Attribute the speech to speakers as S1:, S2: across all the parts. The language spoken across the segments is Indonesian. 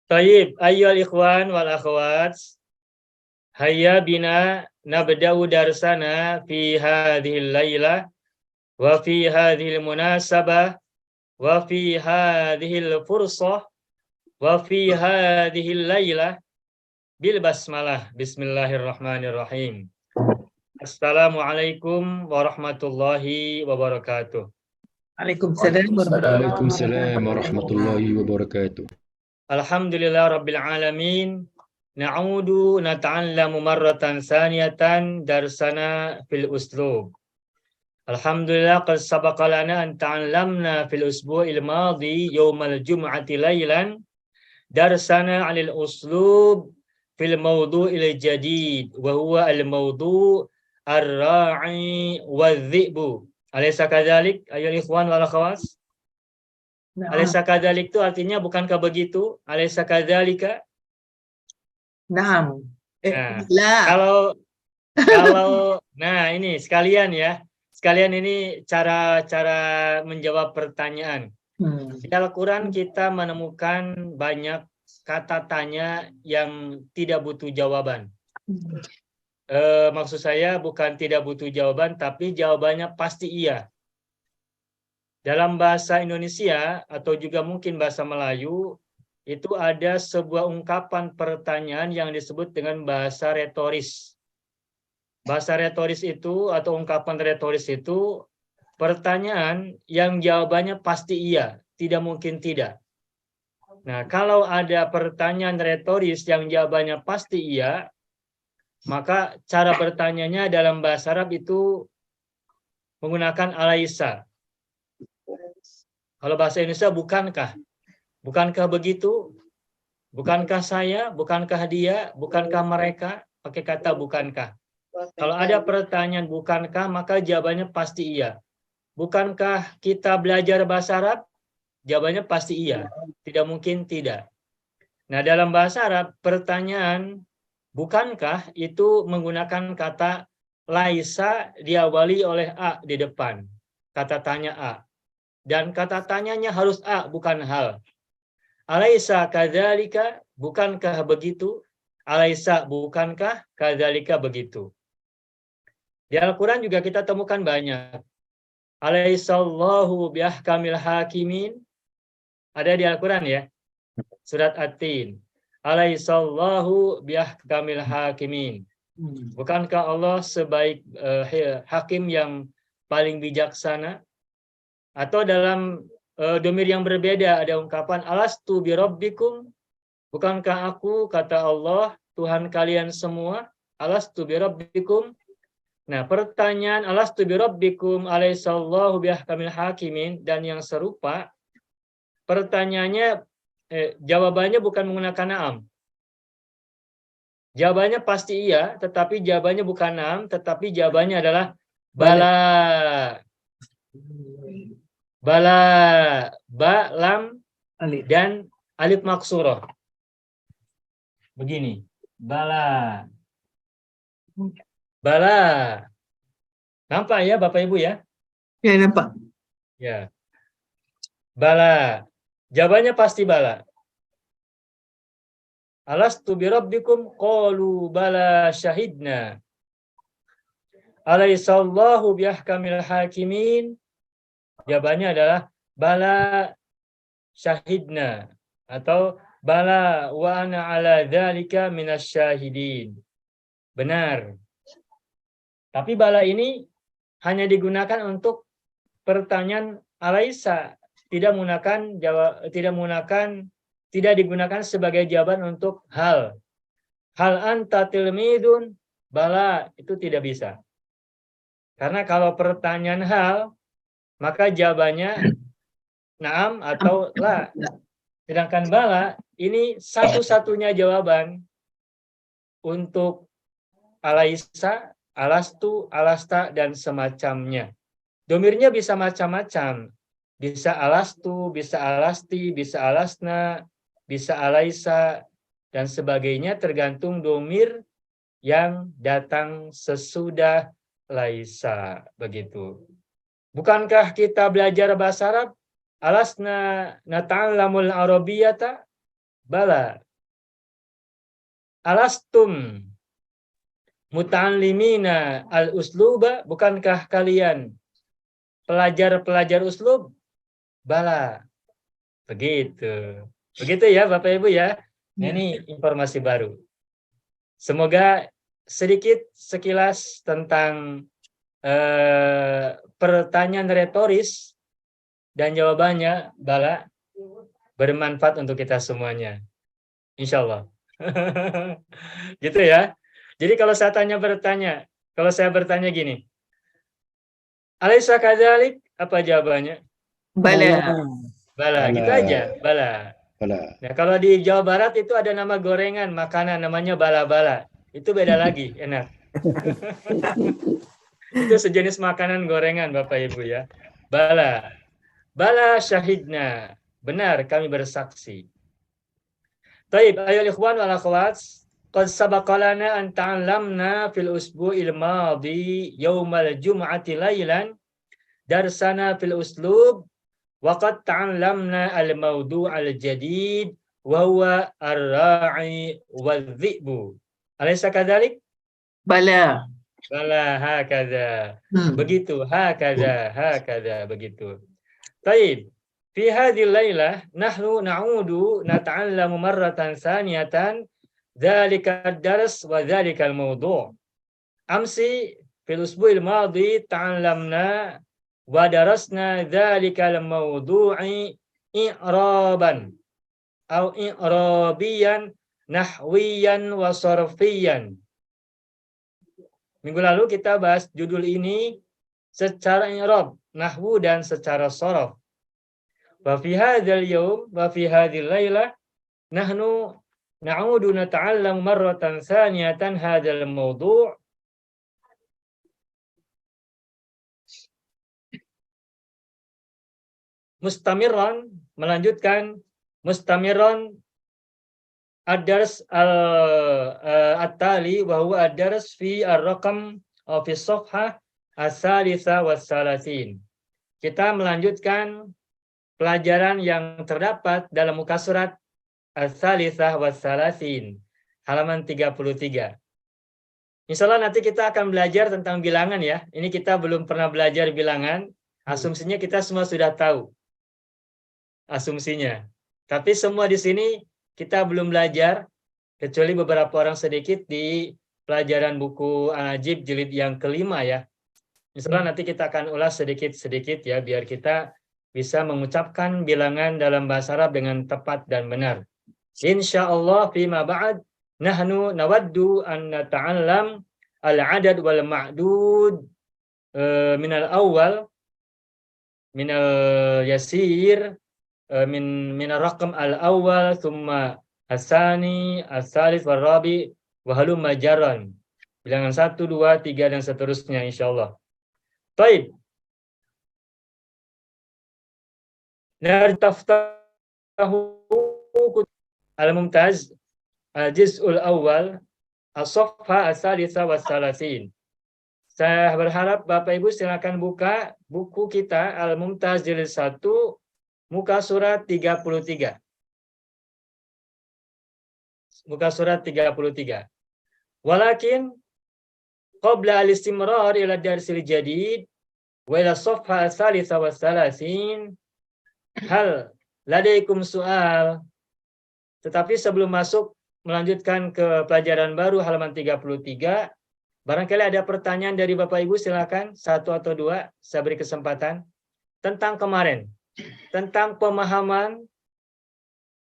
S1: Tayyib, ayyuhal ikhwan wal akhwat, hayya bina nabda'u darsana fi hadhil laylah wa fi hadhil munasabah wa fi hadhil fursah wa fi hadhil laylah bil basmalah. Bismillahirrahmanirrahim. Assalamualaikum warahmatullahi wabarakatuh.
S2: Waalaikumsalam warahmatullahi wabarakatuh.
S1: Alhamdulillah rabbil alamin. Na'udu nata'allamu marratan saniyatan darsana fil uslub. Alhamdulillah qad sabaqa lana an ta'allamna fil usbu'il madhi yawmal jum'ati laylan darsana 'anil uslub fil mawdu'il jadid wa huwa al mawdu' ar-ra'i wadh-dhi'bu. Alaysa kadzalik ayyuhal ikhwan wal akhwat? Alaysa kadzalik itu artinya bukankah begitu? Alaysa kadzalika?
S3: Naam.
S1: Nah, kalau nah ini sekalian ya. Sekalian ini cara menjawab pertanyaan. Di Al-Qur'an kita menemukan banyak kata tanya yang tidak butuh jawaban. Maksud saya bukan tidak butuh jawaban, tapi jawabannya pasti iya. Dalam bahasa Indonesia atau juga mungkin bahasa Melayu, itu ada sebuah ungkapan pertanyaan yang disebut dengan bahasa retoris. Bahasa retoris itu atau ungkapan retoris itu pertanyaan yang jawabannya pasti iya, tidak mungkin tidak. Nah, kalau ada pertanyaan retoris yang jawabannya pasti iya, maka cara bertanyanya dalam bahasa Arab itu menggunakan alaisa. Kalau bahasa Indonesia bukankah? Bukankah begitu? Bukankah saya? Bukankah dia? Bukankah mereka? Pakai kata bukankah. Kalau ada pertanyaan bukankah, maka jawabannya pasti iya. Bukankah kita belajar bahasa Arab? Jawabannya pasti iya. Tidak mungkin tidak. Nah, dalam bahasa Arab, pertanyaan bukankah itu menggunakan kata laisa diawali oleh a di depan. Kata tanya a. Dan kata tanyanya harus a, bukan hal. Alaisa kadzalika, bukankah begitu? Alaisa, bukankah kadzalika begitu? Di Al-Quran juga kita temukan banyak. Alaisallahu biahkamil hakimin. Ada di Al-Quran ya. Surat At-Tin. Alaisallahu biahkamil hakimin. Bukankah Allah sebaik hakim yang paling bijaksana? Atau dalam domir yang berbeda ada ungkapan alastu birabbikum, bukankah aku, kata Allah, Tuhan kalian semua? Alastu birabbikum. Nah, pertanyaan alastu birabbikum alaisallahu biahkamil hakimin dan yang serupa, pertanyaannya jawabannya bukan menggunakan na'am. Jawabannya pasti iya, tetapi jawabannya bukan na'am, tetapi jawabannya adalah bala. Bala, ba, lam, dan alif maksurah. Begini, bala. Bala. Nampak ya Bapak Ibu ya?
S3: Ya, nampak.
S1: Ya. Bala. Jawabannya pasti bala. Alastu birabbikum qalu bala syahidna. Alaisallahu biahkamil hakimin. Jawabannya adalah bala syahidna atau bala wa ana ala dzalika minasyahidin. Benar. Tapi bala ini hanya digunakan untuk pertanyaan alaisa, tidak digunakan sebagai jawaban untuk hal. Hal anta tilmidun, bala itu tidak bisa. Karena kalau pertanyaan hal, maka jawabannya na'am atau la. Sedangkan bala ini satu-satunya jawaban untuk alaisa, alastu, alasta, dan semacamnya. Domirnya bisa macam-macam. Bisa alastu, bisa alasti, bisa alasna, bisa alaisa, dan sebagainya tergantung domir yang datang sesudah laisa. Begitu. Bukankah kita belajar bahasa Arab? Alasna nata'allamul arabiyyata? Bala. Alastum muta'allimina al-usluba, bukankah kalian pelajar-pelajar uslub? Bala. Begitu. Begitu ya Bapak Ibu ya. Nah, ini informasi baru. Semoga sedikit sekilas tentang pertanyaan retoris dan jawabannya Bala bermanfaat untuk kita semuanya. Insya Allah. Gitu ya. Jadi kalau saya bertanya gini, Alaysa kadzalik, apa jawabannya?
S3: Bala.
S1: Bala, gitu aja, bala.
S2: Bala.
S1: Nah, kalau di Jawa Barat itu ada nama gorengan, makanan namanya bala-bala. Itu beda lagi, enak. Itu sejenis makanan gorengan Bapak Ibu ya. Bala. Bala syahidna. Benar, kami bersaksi. Taib, ayo ikhwan wal akhwat, qad sabaqa lana an ta'allamna fil usbu'il madhi yaumal jum'ati lailan darsana fil uslub wa qad ta'allamna al-mawdu' al-jadid wa huwa ar-ra'i wal-dhi'bu. Alaysa kadzalik?
S3: Bala.
S1: Bala hakadha. Begitu, hakadha, begitu. Taib. Fi hadhil lailah nahnu na'udu nata'allamu marratan thaniyatan dzalika ad-dars wa dzalika al-mawdu'. Amsi fil usbu'il madhi ta'allamna wa darasna dzalika al-mawdu'i i'raban aw i'rabiyan nahwiyan wa sarfiyan. Minggu lalu kita bahas judul ini secara i'rab, nahwu dan secara sharaf. Wa fi hadzal yawm wa fi hadzal lailah nahnu na'udu nata'allam marratan tsaniyatan hadzal mawdu' mustamiran, melanjutkan mustamiran ad-dars at-tali wa huwa ad-dars fi ar-raqam fi as-safhah as-salisa was-salasin. Kita melanjutkan pelajaran yang terdapat dalam muka surat as-salisah was-salasin, halaman 33. Insyaallah nanti kita akan belajar tentang bilangan ya. Ini kita belum pernah belajar bilangan. Asumsinya kita semua sudah tahu. Asumsinya. Tapi semua di sini kita belum belajar, kecuali beberapa orang sedikit di pelajaran buku An-Najib jilid yang kelima ya. Insyaallah nanti kita akan ulas sedikit-sedikit ya, biar kita bisa mengucapkan bilangan dalam bahasa Arab dengan tepat dan benar. Insyaallah fima ba'd nahnu nawaddu an nata'allam al-adad wal ma'dud min al-awwal min al-yasir min ar-raqam al-awwal thumma as-sani as-salis wal rabi wa halumma jarran. Bilangan 1, 2, 3 dan seterusnya insyaallah. Baik. Nartaftahu al-mumtaz al-juz'ul awal as-safha as-salisa was-salasin. Saya berharap Bapak Ibu silakan buka buku kita Al-Mumtaz jilid 1 muka surat 33. Muka surat 33. Walakin qabla al-istimrar ila darsil jadid wa ila safha as-salisa was-salasin hal ladaikum soal. Tetapi sebelum masuk melanjutkan ke pelajaran baru halaman 33, barangkali ada pertanyaan dari Bapak Ibu, silakan 1 atau 2, saya beri kesempatan. Tentang kemarin, tentang pemahaman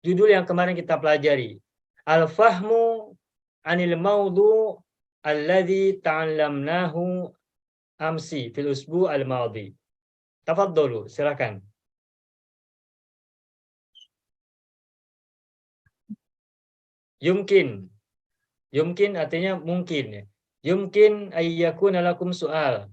S1: judul yang kemarin kita pelajari. Al-fahmu anil mawdu' alladhi ta'allamnahu amsi fil usbu' al-madhi. Tafadhalu, silakan. Yumkin. Yumkin artinya mungkin ya. Yumkin ayyakuna lakum soal.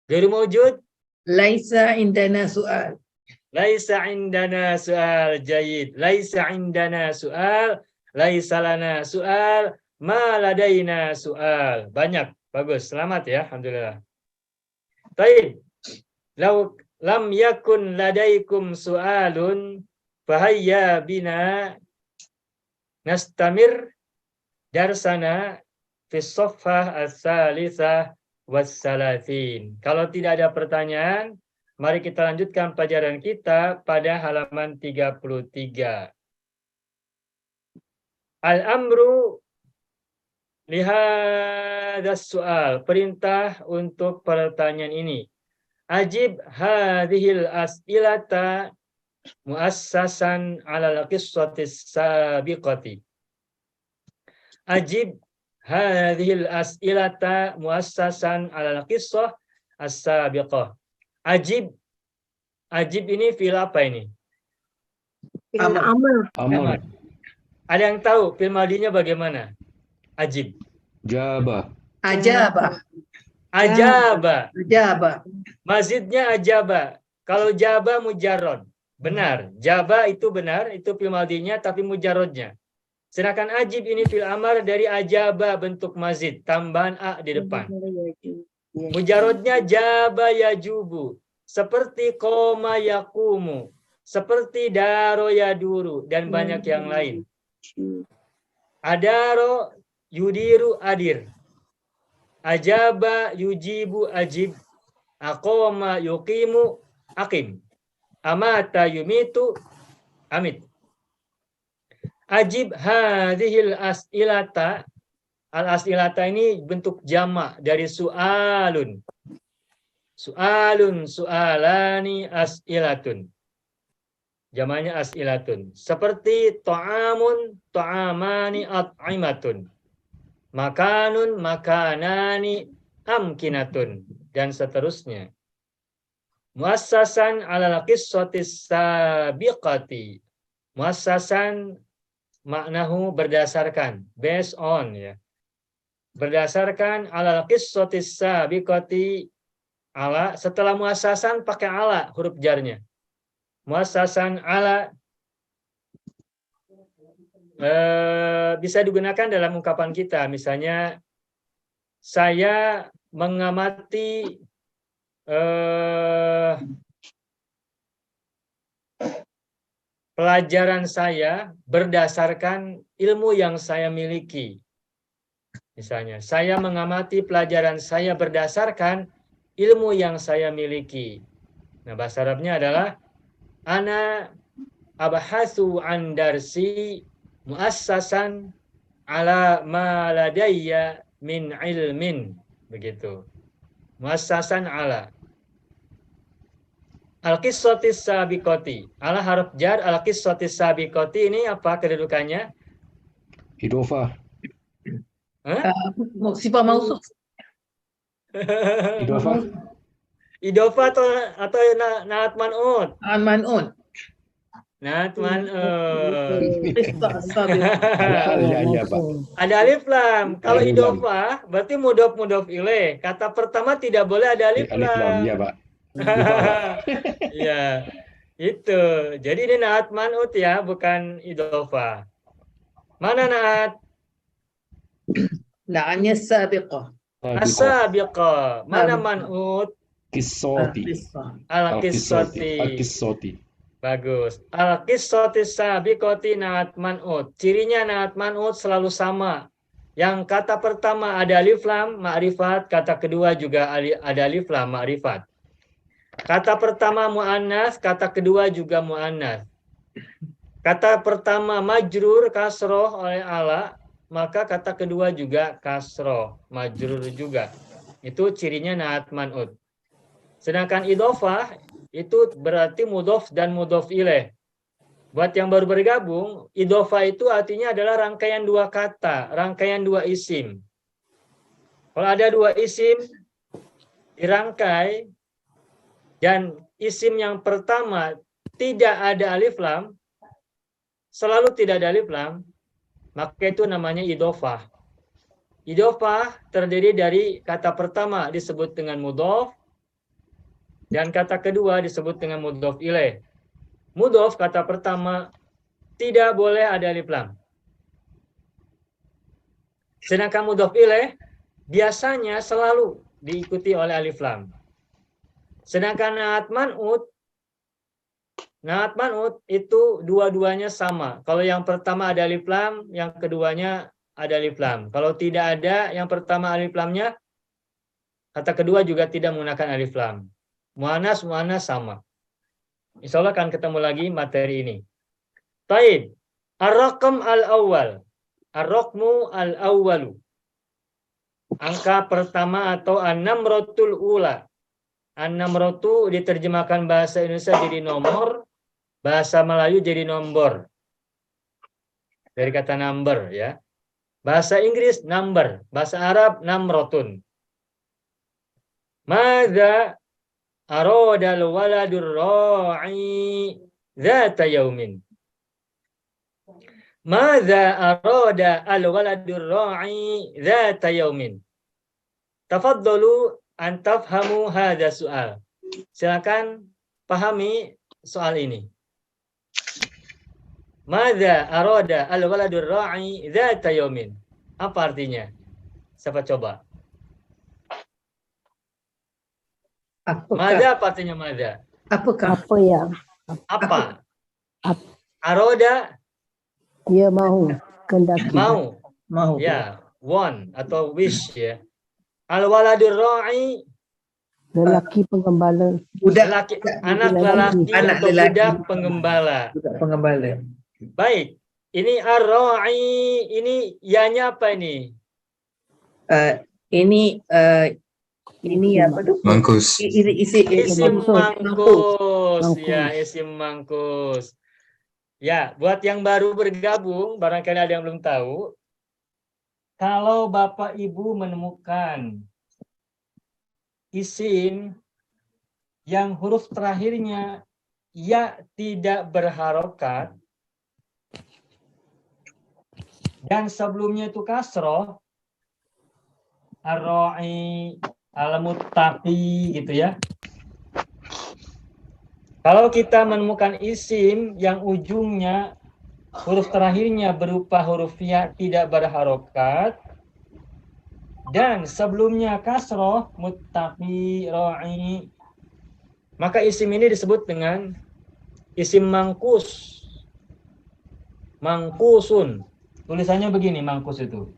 S1: Gairu mawjud?
S3: Laisa indana soal.
S1: Laisa indana soal. Jayid. Laisa indana soal. Laisa lana soal. Ma ladaina soal. Banyak. Bagus. Selamat ya. Alhamdulillah. Baik. lam yakun ladaikum su'alun fahayya bina nastamir darsana fi shaffah as-salisah was-salasin. Kalau tidak ada pertanyaan, mari kita lanjutkan pelajaran kita pada halaman 33. Al-amru lihadas soal, perintah untuk pertanyaan ini. Ajib hadhil as'ilata muassasan ala qissatis sabiqati. Ajib hadhil as'ilata muassasan ala qissah as-sabiqah. Ajib ini fi'il apa ini?
S3: Amr.
S2: Amr.
S1: Ada yang tahu fi'il madinya bagaimana? Ajib.
S2: Jaba.
S3: Ajaba.
S1: Ajaba.
S3: Ajaba.
S1: Mazidnya ajaba. Kalau jaba mujarrad. Benar. Jaba itu benar, itu fi'il madinya tapi mujarradnya. Sedangkan ajib ini fi'il amar dari ajaba bentuk mazid, tambahan a di depan. Mujarradnya jaba yajubu, seperti koma yakumu, seperti daro yaduru dan banyak yang lain. Adaro yudiru adir. Ajaba yujibu ajib. Aqoma yuqimu aqim. Amata yumitu amit. Ajib hadhil as'ilata. Al-as'ilata ini bentuk jamak dari su'alun. Su'alun, su'alani, as'ilatun. Jamaknya as'ilatun. Seperti ta'amun, ta'amani, at'imatun. Makanun, makanani, amkinatun. Dan seterusnya. Muassasan ala qissatis sabiqati. Muassasan maknahu berdasarkan, based on, ya. Berdasarkan ala qissatis sabiqati, ala, setelah muassasan pakai ala huruf jarnya. Muassasan ala bisa digunakan dalam ungkapan kita. Misalnya, saya mengamati pelajaran saya berdasarkan ilmu yang saya miliki. Misalnya, saya mengamati pelajaran saya berdasarkan ilmu yang saya miliki. Nah, bahasa Arabnya adalah ana abhasu an darsi muassasan ala ma ladayya min ilmin. Begitu. Muassasan ala. Al-qissatis sabiqati. Ala harf jar, al-qissatis sabiqati ini apa kedudukannya?
S2: Idofah.
S3: Sifat mausuf.
S2: Idofah.
S1: Idofah atau naat man'ut?
S3: Man'un.
S1: Naat man'ut.
S2: Ada alifnya, Pak.
S1: Ada alif lam. Kalau
S2: Alif lam.
S1: idofah berarti mudhof ilaih. Kata pertama tidak boleh ada alif
S2: Alif lam,
S1: lam.
S2: ya, Pak. Lupa, Pak.
S1: Iya, itu. Jadi ini naat man'ut ya, bukan idofah. Mana naat?
S3: Na'anya sabiqah.
S1: As-sabiqah. Mana
S3: Sabiqah.
S1: man'ut?
S2: Qissati.
S1: Al-qissati.
S2: Al-qissati.
S1: Bagus. Al-qissati sabiqati naat man'ut. Cirinya naat man'ut selalu sama. Yang kata pertama ada alif lam ma'rifat, kata kedua juga ada alif lam ma'rifat. Kata pertama mu'annas, kata kedua juga mu'annas. Kata pertama majrur kasroh oleh ala, maka kata kedua juga kasroh, majrur juga. Itu cirinya naat man'ut. Sedangkan idofah itu berarti mudhof dan mudhof ilaih. Buat yang baru bergabung, idofah itu artinya adalah rangkaian dua kata, rangkaian dua isim. Kalau ada dua isim dirangkai dan isim yang pertama tidak ada alif lam, selalu tidak ada alif lam, maka itu namanya idofah. Idofah terdiri dari kata pertama disebut dengan mudhof dan kata kedua disebut dengan mudhof ilaih. Mudhof kata pertama tidak boleh ada alif lam. Sedangkan mudhof ilaih biasanya selalu diikuti oleh alif lam. Sedangkan naat man'ut itu dua-duanya sama. Kalau yang pertama ada alif lam, yang keduanya ada alif lam. Kalau tidak ada yang pertama alif lamnya, kata kedua juga tidak menggunakan alif lam. Muannas sama. Insya Allah akan ketemu lagi materi ini. Taib. Ar-raqam al-awwal. Ar-raqmu al-awwalu. Angka pertama atau an-namratul ula. An-namratu diterjemahkan bahasa Indonesia jadi nomor, bahasa Melayu jadi nombor. Dari kata number ya. Bahasa Inggris number, bahasa Arab namrotun. Madza aradal waladur ra'i dzata yaumin. Madza arada al waladur ra'i dzata yaumin. Tafaddalu an tafhamu hadza soal. Silakan pahami soal ini. Madza arada al waladur ra'i dzata yaumin. Apa artinya? Siapa coba? Madza apa artinya madza?
S3: Apakah?
S4: Apa ya?
S1: Apa?
S4: Ap-
S1: Aroda
S4: Dia mau kendaki.
S1: mau.
S3: Mau.
S1: Ya, want atau wish ya. Al waladur ra'i
S4: Lelaki pengembala.
S3: Budak.
S1: anak lelaki
S3: Anak
S1: atau
S3: lelaki.
S1: budak pengembala.
S3: Budak pengembala.
S1: Baik. Ini ar-ra'i, ini yanya apa ini?
S3: Ini apa tuh?
S5: Mangkus.
S1: Isim mangkus.
S4: Mangkus.
S1: Ya, isim mangkus. Ya, buat yang baru bergabung, barangkali ada yang belum tahu. Kalau Bapak Ibu menemukan isim yang huruf terakhirnya ya tidak berharokat dan sebelumnya itu kasroh, ar-ra'i, al-muttaqi gitu ya. Kalau kita menemukan isim yang ujungnya huruf terakhirnya berupa huruf ya tidak berharokat dan sebelumnya kasroh, muttaqi, ra'i, maka isim ini disebut dengan isim mangkus. Mangkusun. Tulisannya begini, mangkus itu.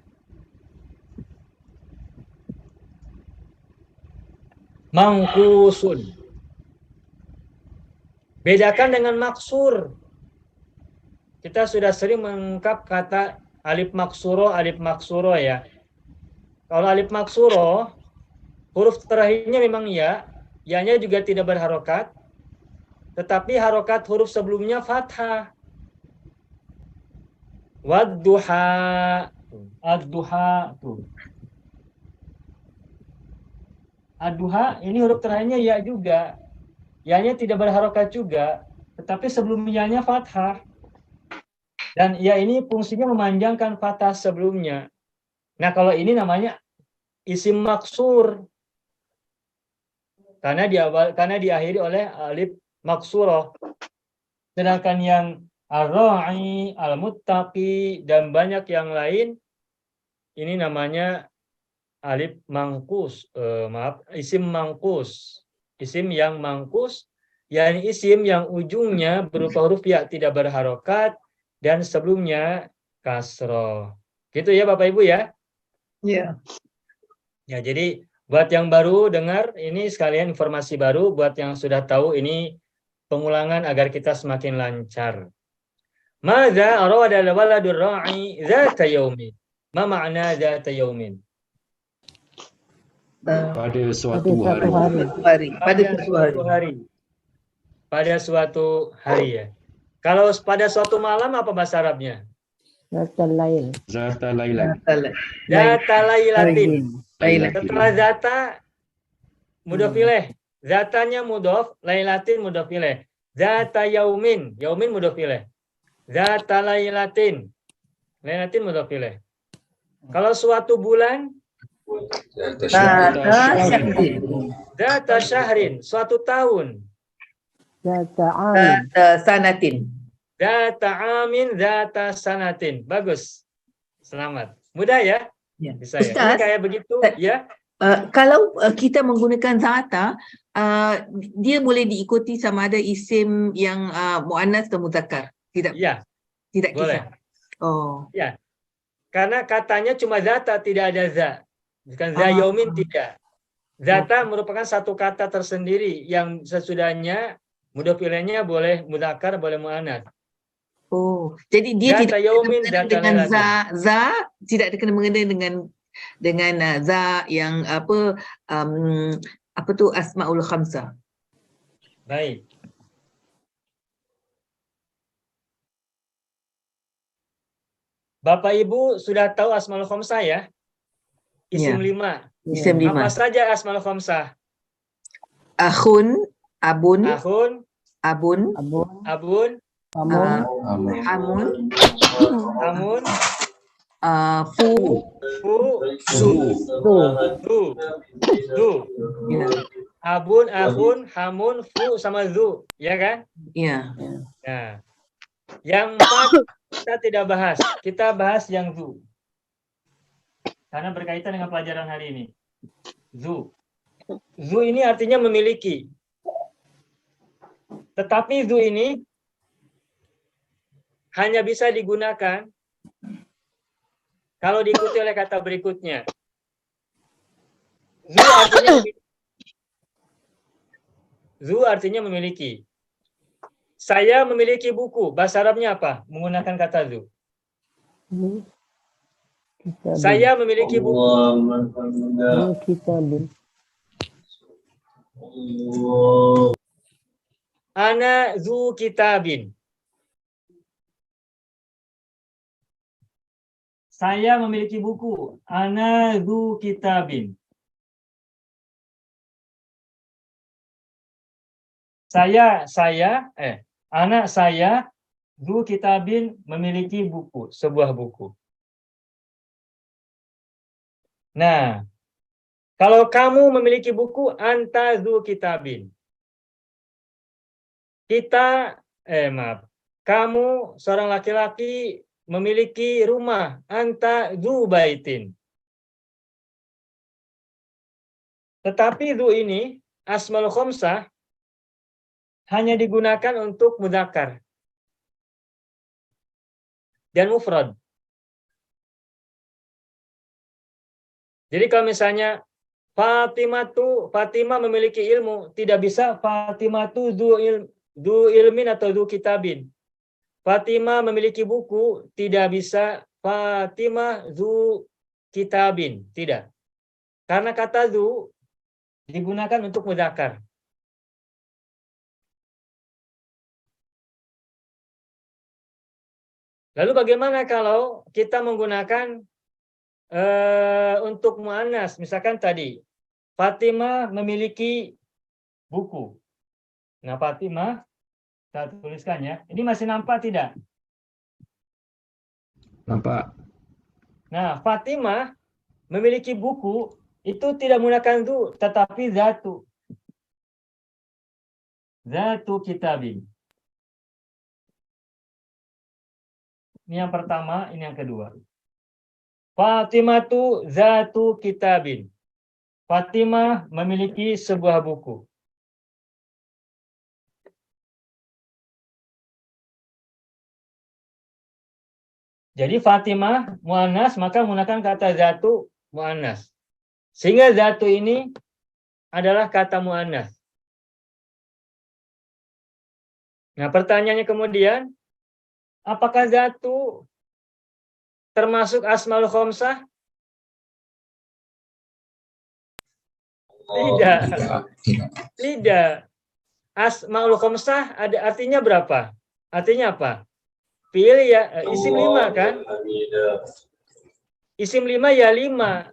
S1: Mangkusun. Bedakan dengan maksur. Kita sudah sering mengungkap kata alif maksuro ya. Kalau alif maksuro, huruf terakhirnya memang ya, ya-nya juga tidak berharokat, tetapi harokat huruf sebelumnya fathah. Wadduha, ad-duha tuh. Ad-duha ini huruf terakhirnya ya juga. Ya-nya tidak berharokat juga, tetapi sebelum ya-nya fathah. Dan ya ini fungsinya memanjangkan fathah sebelumnya. Nah, kalau ini namanya isim maksur. Karena diakhiri oleh alif maksuroh. Sedangkan yang ar-ra'i, al-muttaqi dan banyak yang lain ini namanya alif mangkus. Isim mangkus. Isim yang mangkus, yakni isim yang ujungnya berupa huruf ya tidak berharokat dan sebelumnya kasroh. Gitu ya Bapak Ibu ya?
S3: Iya.
S1: Ya, jadi buat yang baru dengar, ini sekalian informasi baru. Buat yang sudah tahu, ini pengulangan agar kita semakin lancar. Madza arada al-waladur ra'i dzata yaumin. Ma ma'na dzata yaumin?
S2: Pada suatu
S4: Pada satu
S2: hari.
S4: hari.
S3: Pada
S1: Pada suatu
S3: suatu hari.
S1: hari ya. Kalau pada suatu malam apa bahasa Arabnya?
S4: Zatal lail.
S2: Zata Laila.
S1: Zata lailatin.
S3: Lailatin.
S1: Setelah zata mudhof ilaih. Zatanya mudhof, lailatin mudhof ilaih. Zata yaumin, yaumin mudhof ilaih. Zata lailatin. Lailatin mudhof ilaih. Kalau suatu bulan, zata syahrin, suatu tahun.
S4: Zata amin.
S3: Sanatin.
S1: Zata amin, zata sanatin. Bagus. Selamat. Mudah ya?
S3: Ya.
S1: Bisa ya. Ini
S3: Ustaz,
S1: kayak begitu ya.
S3: Kalau kita menggunakan zata, dia boleh diikuti sama ada isim yang muannas atau muzakkar. Tidak
S1: Ya,
S3: tidak
S1: boleh.
S3: kisah. Oh.
S1: Ya. Karena katanya cuma zata, tidak ada za. Bukan za yaumin, tidak. Zata merupakan satu kata tersendiri yang sesudahnya mudhof ilaihnya boleh mudzakkar, boleh muannats.
S3: Oh, jadi dia
S1: Zata
S3: tidak
S1: yaumin,
S3: kena
S1: zata
S3: dengan
S1: lailatin.
S3: za tidak kena mengena dengan za yang apa tu asmaul khamsah.
S1: Baik. Bapak Ibu sudah tahu asmaul khamsah ya? Isim
S3: Ya.
S1: 5.
S3: Isim
S1: Apa
S3: 5.
S1: saja asmaul khamsah?
S3: Akhun, abun,
S1: Akhun,
S3: abun,
S4: Abun,
S1: abun,
S4: amun,
S3: hamun,
S1: amun,
S3: fu,
S1: fu,
S2: Zu.
S4: tu,
S1: du.
S3: ya,
S1: Abun, akhun, hamun, fu, sama zu. Ya kan?
S3: ya.
S1: Nah, yang 4 kita tidak bahas. Kita bahas yang zu. Karena berkaitan dengan pelajaran hari ini. Zu. Zu ini artinya memiliki. Tetapi zu ini hanya bisa digunakan kalau diikuti oleh kata berikutnya. Zu artinya memiliki. Zu artinya memiliki. Saya memiliki buku. Bahasa Arabnya apa? Menggunakan kata zu.
S4: kitabin,
S1: Saya memiliki buku.
S4: kitabin,
S1: Ana zu kitabin. Saya memiliki buku. Ana zu kitabin. Anak saya zu kitabin memiliki buku, sebuah buku. Nah, kalau kamu memiliki buku, anta zu kitabin. Kamu seorang laki-laki memiliki rumah, anta zu baitin. Tetapi zu ini, asmaul khamsah, hanya digunakan untuk mudzakkar dan mufrad. Jadi kalau misalnya Fatimah memiliki ilmu, tidak bisa Fatimah du ilmin atau du kitabin. Fatimah memiliki buku, tidak bisa Fatimah du kitabin, tidak. Karena kata du digunakan untuk mudzakkar. Lalu bagaimana kalau kita menggunakan untuk muannas? Misalkan tadi Fatimah memiliki buku. Nah, Fatimah, saya tuliskan ya. Ini masih nampak tidak?
S2: Nampak.
S1: Nah, Fatimah memiliki buku, itu tidak menggunakan du, tetapi zatu. Zatu kitabin. Ini yang pertama, ini yang kedua. Fatimah tu zatu kitabin. Fatimah memiliki sebuah buku. Jadi Fatimah muannas maka menggunakan kata zatu muannas. Sehingga zatu ini adalah kata muannas. Nah, pertanyaannya kemudian, apakah zatu termasuk asmaul khamsah? Tidak. Tidak. Asmaul khamsah ada artinya berapa? Artinya apa? Pilih ya, isim 5 kan? Isim 5 ya 5.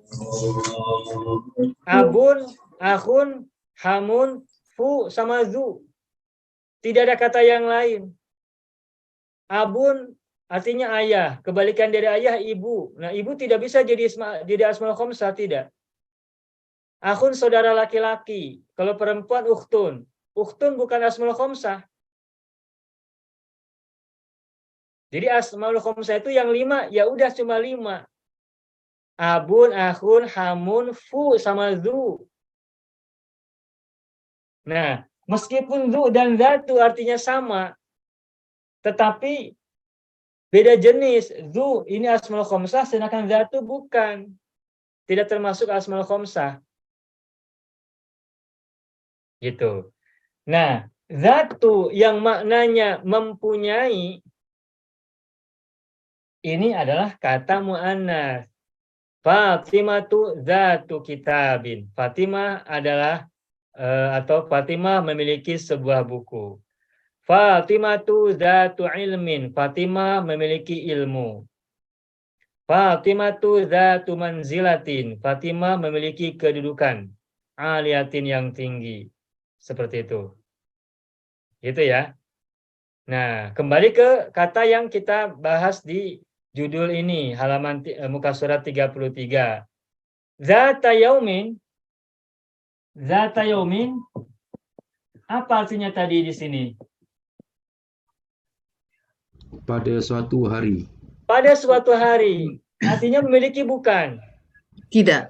S1: Abun, akhun, hamun, fu, sama zu. Tidak ada kata yang lain. Abun artinya ayah. Kebalikan dari ayah, ibu. Nah, ibu tidak bisa jadi asmaul khamsah, tidak. Akhun saudara laki-laki. Kalau perempuan ukhtun. Ukhtun bukan asmaul khamsah. Jadi asmaul khamsah itu yang 5, ya udah cuma 5. Abun, akhun, hamun, fu sama zu. Nah, meskipun zu dan zatu artinya sama, tetapi beda jenis. Zu ini asmaul khamsah, sedangkan zatu bukan. Tidak termasuk asmaul khamsah. Gitu. Nah, zatu yang maknanya mempunyai ini adalah kata mu'annas. Fatimatu zatu kitabin. Fatimah adalah atau Fatimah memiliki sebuah buku. Fatimatu zatu ilmin. Fatimah memiliki ilmu. Fatimatu zatu manzilatin. Fatimah memiliki kedudukan. Aliyatin yang tinggi. Seperti itu. Gitu ya. Nah, kembali ke kata yang kita bahas di judul ini, halaman muka surat 33. Zata yaumin, apa artinya tadi di sini?
S2: Pada suatu hari.
S1: Pada suatu hari, artinya memiliki bukan?
S3: Tidak.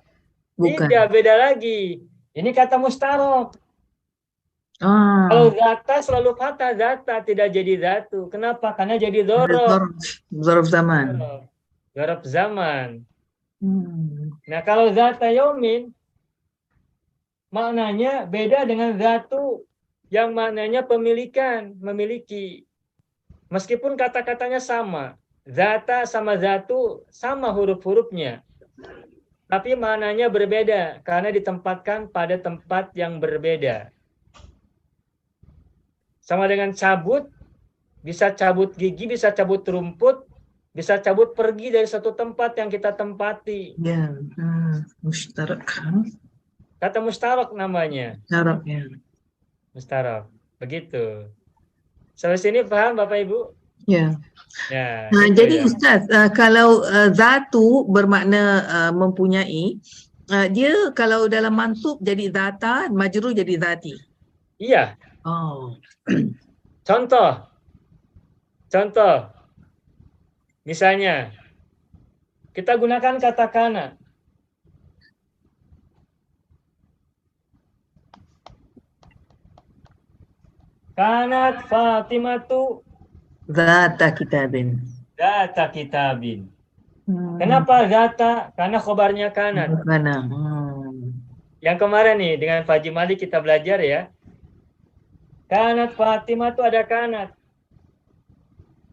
S3: Bukan.
S1: Tidak, beda lagi. Ini kata mustarok.
S3: Ah.
S1: Kalau zata selalu fathah, zata tidak jadi zatu. Kenapa? Karena jadi dzaraf.
S3: Dzaraf zaman.
S1: Dzaraf zaman.
S3: Hmm.
S1: Nah, kalau zata yaumin maknanya beda dengan zatu yang maknanya pemilikan, memiliki. Meskipun kata-katanya sama, zata sama zatu sama huruf-hurufnya. Tapi maknanya berbeda karena ditempatkan pada tempat yang berbeda. Sama dengan cabut, bisa cabut gigi, bisa cabut rumput, bisa cabut pergi dari satu tempat yang kita tempati.
S3: Ya, mustarak.
S1: Kata mustarok namanya.
S3: Mustarak ya.
S1: Mustarok. Begitu. Sampai sini paham Bapak Ibu?
S3: Ya.
S1: Ya.
S3: Jadi
S1: ya.
S3: Ustaz, kalau zatu bermakna mempunyai, dia kalau dalam mansub jadi zata, majrur jadi zati.
S1: Iya.
S3: Oh.
S1: Contoh. Misalnya, kita gunakan kata kana. Kanat Fatimatu
S3: Zata kitabin.
S1: zata kitabin. Kenapa zata? Karena khobarnya kanat.
S3: Karena.
S1: Yang kemarin nih dengan Pak Jimali kita belajar ya. Kanat Fatimah itu ada kanat.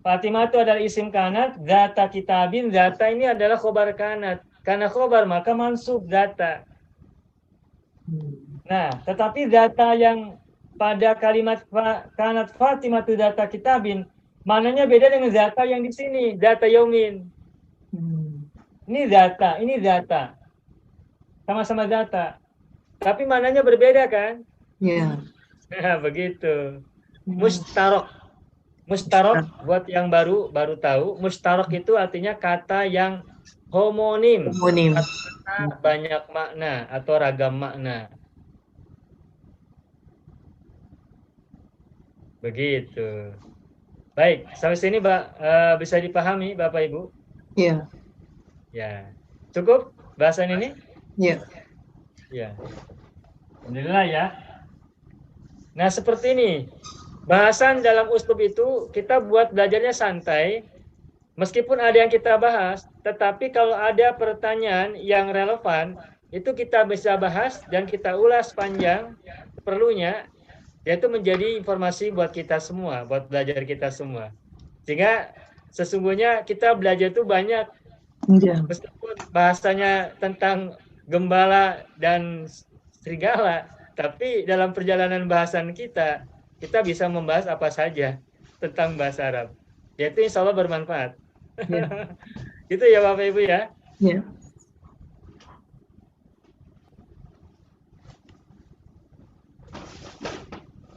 S1: Fatimah itu adalah isim kanat, zata kitabin, zata ini adalah khobar kanat. Karena khobar maka mansub zata. Nah, tetapi zata yang pada kalimat kanat Fatimah itu zata kitabin, maknanya beda dengan zata yang di sini, zata yaumin. Ini zata. Sama-sama zata. Tapi maknanya berbeda kan?
S3: Ya.
S1: Nah, begitu. Mustarok buat yang baru tahu, mustarok itu artinya kata yang homonim. Kata banyak makna atau ragam makna. Begitu. Baik, sampai sini bisa dipahami Bapak Ibu?
S3: Ya.
S1: Ya. Cukup bahasan ini?
S3: Ya.
S1: Ya. Alhamdulillah ya. Nah, seperti ini. Bahasan dalam uslub itu kita buat belajarnya santai. Meskipun ada yang kita bahas, tetapi kalau ada pertanyaan yang relevan, itu kita bisa bahas dan kita ulas panjang perlunya, yaitu menjadi informasi buat kita semua, buat belajar kita semua. Sehingga sesungguhnya kita belajar itu banyak.
S3: Ya.
S1: Meskipun bahasanya tentang gembala dan serigala, tapi dalam perjalanan bahasan kita bisa membahas apa saja tentang bahasa Arab. Yaitu insya Allah bermanfaat.
S3: Ya.
S1: Gitu ya Bapak Ibu ya.
S3: Ya.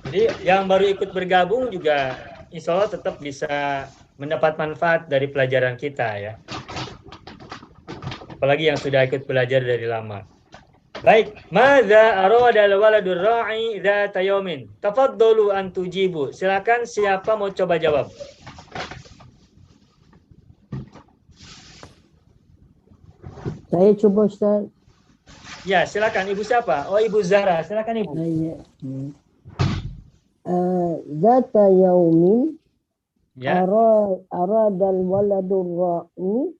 S1: Jadi yang baru ikut bergabung juga insya Allah tetap bisa mendapat manfaat dari pelajaran kita ya. Apalagi yang sudah ikut belajar dari lama. Baik, madza arada al-waladur ra'i dzata yaumin. Tafaddalu an tujibu. Silakan siapa mau coba jawab.
S4: Saya cuba Ustaz.
S1: Ya, silakan. Ibu siapa? Oh, Ibu Zara. Silakan Ibu.
S4: Saya Zata yaumin
S1: Ya.
S4: aradal waladur ra'i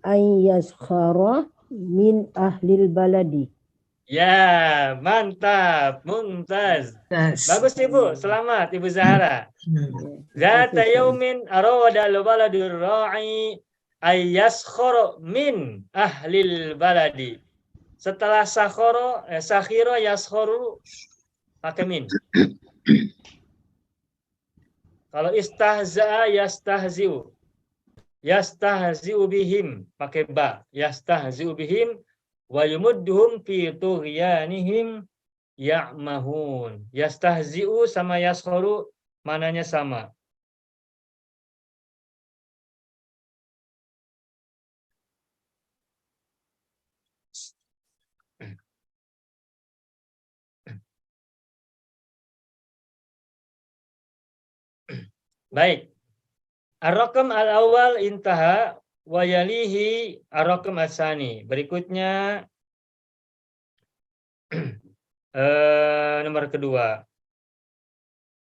S4: an yaskhara min ahlil baladi.
S1: Ya, mantap. Mumtaz.
S3: Yes.
S1: Bagus Ibu. Selamat Ibu Zahra. Zata yaumin aradal waladur ra'i ayyaskhara min ahlil baladi. Setelah sakhiro yaskhoru pakai min. Kalau istahza'a yastahzi'u. Yastahzi'u bihim pakai ba. Yastahzi'u bihim wa yumudduhum fi tughyanihim ya'mahun. Yastahzi'u sama yaskhoru mananya sama. Baik. Ar-raqam al-awwal intaha wa yalihi ar-raqam as-sani. Berikutnya nomor kedua.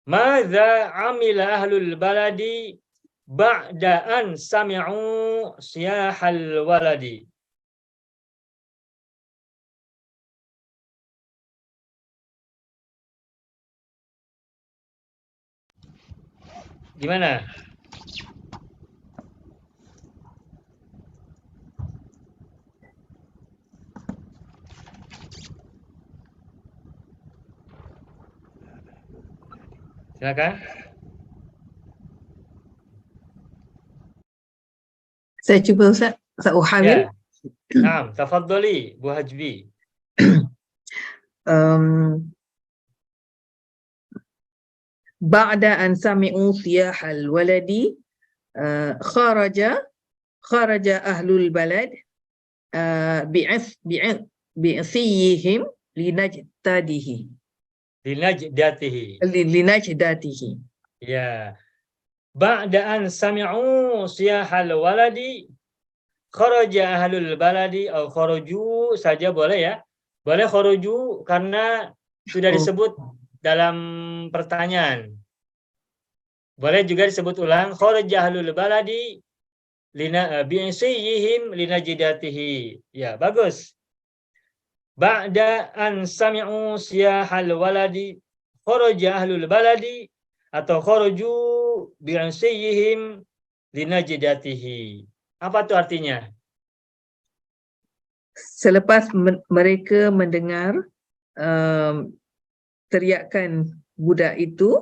S1: Madza amila ahlul baladi ba'da an sami'u siyahal waladi. Gimana? Silakan.
S3: Saya cuba Ustaz. Sa'uhawil.
S1: Ya. Naam, tafadhali Bu Hajbi.
S3: Ba'da an sami'u siyahal waladi kharaja ahlul balad bi'asiyihim linajdatihi.
S1: Linajdatihi. Ya. Ba'da an sami'u siyahal waladi kharaja ahlul baladi atau kharaju saja boleh ya. Boleh kharaju karena sudah disebut dalam pertanyaan. Boleh juga disebut ulang kharaja ahlul baladi bi'asiyihim linajdatihi. Ya, bagus. Ba'da an sami'u siyahal waladi kharaja ahlul baladi atau kharaju bi'asiyihim linajdatihi. Apa itu artinya?
S3: Selepas mereka mendengar teriakan budak itu,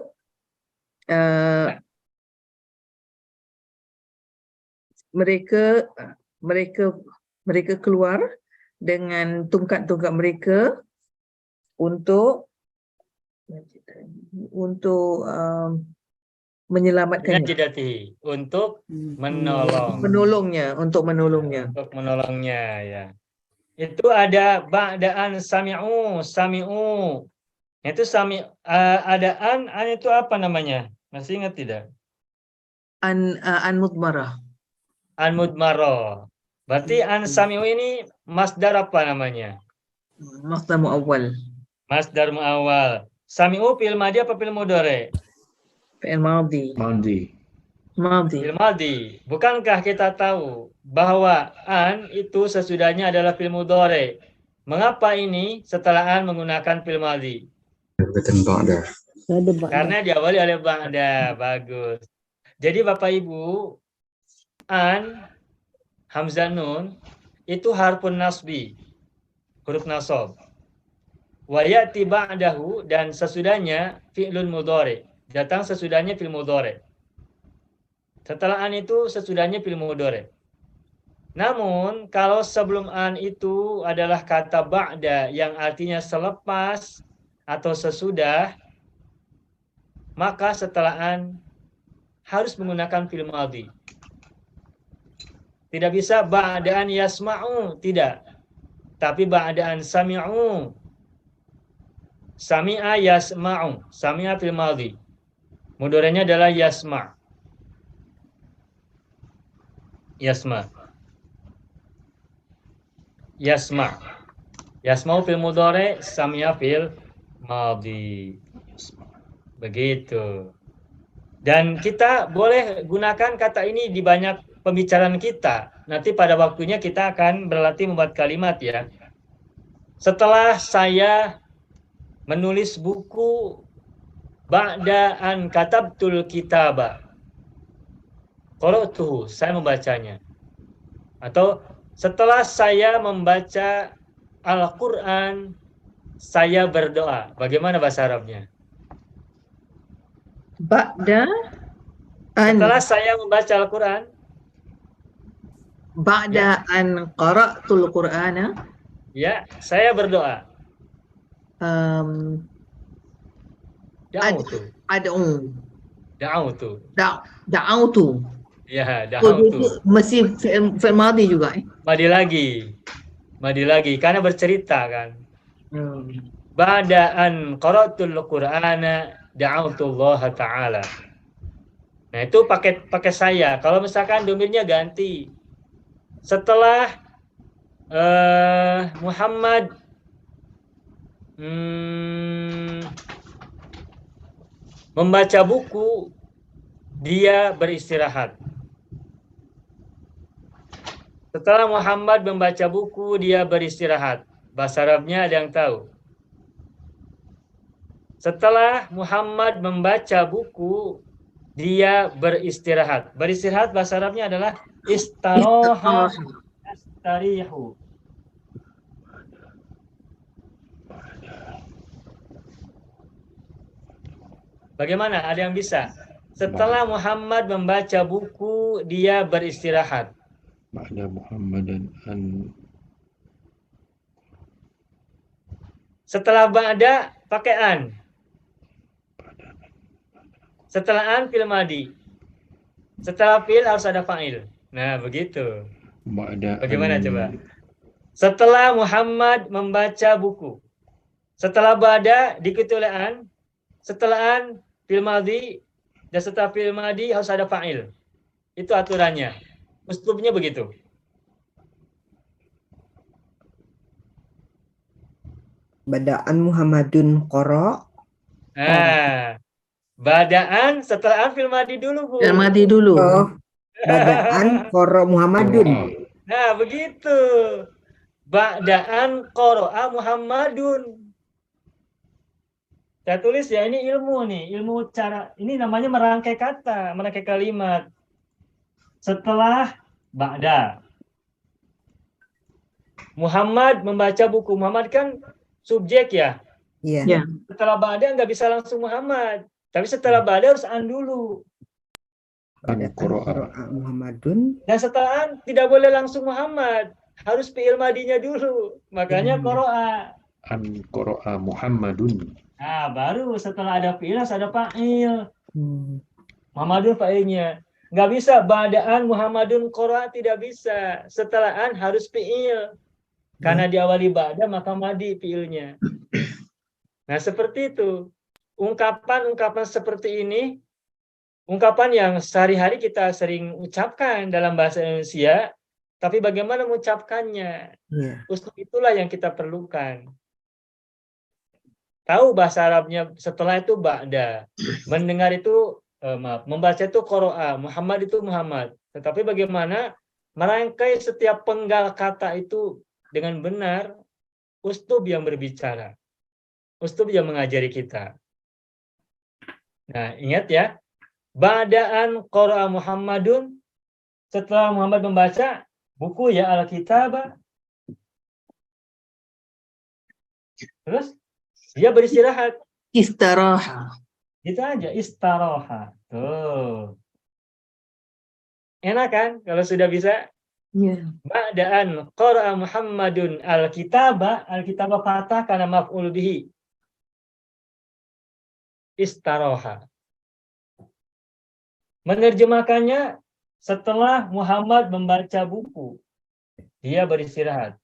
S3: mereka keluar dengan tungkat-tungkat mereka untuk menyelamatkannya.
S1: Linajdatihi, untuk menolong.
S3: Menolongnya, untuk menolongnya.
S1: Untuk menolongnya ya. Itu ada ba'daan sami'u. Itu ada an itu apa namanya? Masih ingat tidak?
S3: An mudmarah.
S1: An mudmarah. Berarti an sami'u ini masdar apa namanya?
S3: Masdar muawwal.
S1: Masdar muawwal. Sami'u fi'il madhi apa fi'il mudhari?
S3: Fi'il madhi.
S1: Fi'il madhi. Bukankah kita tahu bahwa an itu sesudahnya adalah fi'il mudhari? Mengapa ini setelah an menggunakan fi'il madhi? Karena diawali oleh ba'da. Bagus. Jadi Bapak Ibu, an hamzah nun itu harfun nasbi, huruf nasab. Wa ya'ti ba'dahu, dan sesudahnya fi'lun mudhari. Datang sesudahnya fi'il mudhari. Setelah an itu sesudahnya fi'il mudhari. Namun kalau sebelum an itu adalah kata ba'da yang artinya selepas atau sesudah, maka setelah an harus menggunakan fi'il madhi. Tidak bisa ba'daan yasma'u, tidak. Tapi ba'daan sami'u. Sami'a yasma'u. Sami'a fi'il madhi. Mudhari'nya adalah yasma'. Yasma'. yasma. Yasma'u fil mudhari, sami'a fil madhi. Begitu. Dan kita boleh gunakan kata ini di banyak pembicaraan kita. Nanti pada waktunya kita akan berlatih membuat kalimat ya. Setelah saya menulis buku ba'da an katabtul kitaba. Qara'tuhu, saya membacanya. Atau setelah saya membaca Al-Quran, saya berdoa. Bagaimana bahasa Arabnya?
S3: Ba'da an
S1: Setelah saya membaca Al-Quran,
S3: ba'da an qara'tul Qur'ana
S1: ya, saya berdoa.
S3: um,
S1: Da'autu.
S3: ad'u
S1: Da'autu.
S3: da'autu.
S1: Ya,
S3: Oh, itu
S1: da'autu.
S3: mesti fi'il madhi juga
S1: Madi lagi. Madi lagi. Karena bercerita kan. Ba'da'an qara'tul Qur'ana da'autu Allah Ta'ala. Nah, itu pakai saya. Kalau misalkan domirnya ganti. Setelah Muhammad membaca buku, dia beristirahat. Setelah Muhammad membaca buku, dia beristirahat. Bahasa Arabnya ada yang tahu? Setelah Muhammad membaca buku, dia beristirahat. Beristirahat bahasa Arabnya adalah istaroha astarihu. Bagaimana? Ada yang bisa? Setelah Muhammad membaca buku, dia beristirahat.
S2: Ba'da Muhammadan an
S1: Setelah ba'da, pakai an. Setelah an, fil madi. Setelah fil harus ada fa'il. Nah, begitu.
S2: ba'da
S1: Bagaimana
S2: an
S1: coba? Setelah Muhammad membaca buku. Setelah ba'da, diikuti oleh an. Setelah an, fil madi. Dan setelah fil madi harus ada fa'il. Itu aturannya. Uslubnya begitu.
S5: Badaan Muhammadun qara.
S1: Nah, badaan setelah an fil madi dulu, Bu.
S3: Fi'il madhi dulu.
S5: Oh, badaan qara Muhammadun.
S1: Nah, begitu. Ba'daan qara'a Muhammadun. Saya tulis ya, ini ilmu nih, ilmu cara, ini namanya merangkai kata, merangkai kalimat. Setelah ba'da. Muhammad membaca buku. Muhammad kan subjek ya.
S5: Iya.
S3: Ya.
S1: Setelah ba'da nggak bisa langsung Muhammad. Tapi setelah ba'da harus an dulu.
S2: an
S5: Badaan
S2: qara'a
S5: qara'a Muhammadun.
S1: Dan setelah an tidak boleh langsung Muhammad. Harus fi'il madinya dulu. Makanya qara'a.
S2: an qara'a Muhammadun.
S1: Nah, baru setelah ada fi'il harus ada fa'il.
S5: Hmm.
S1: Muhammadun fa'ilnya. Nggak bisa ba'daan Muhammadun qara'a, tidak bisa. Setelah an harus fi'il. Karena diawali ba'da maka madi fi'ilnya. Nah, seperti itu. Ungkapan-ungkapan seperti ini, ungkapan yang sehari-hari kita sering ucapkan dalam bahasa Indonesia, tapi bagaimana mengucapkannya?
S5: Iya.
S1: Uslub itulah yang kita perlukan. Tahu bahasa Arabnya, setelah itu ba'da. Mendengar itu, membaca itu qara'a. Muhammad itu Muhammad. Tetapi bagaimana merangkai setiap penggal kata itu dengan benar, uslub yang berbicara. Uslub yang mengajari kita. Nah, ingat ya. Ba'daan qara'a Muhammadun. Setelah Muhammad membaca buku ya Al-Kitab. Terus dia beristirahat.
S3: Istiraha.
S1: Gitu aja, istaroha. Tuh. Enak kan kalau sudah bisa?
S3: Ya.
S1: Ba'daan qara'a Muhammadun al-kitaba, al-kitaba fatah karena maf'ul bihi. Istaroha. Menerjemahkannya, setelah Muhammad membaca buku, dia beristirahat.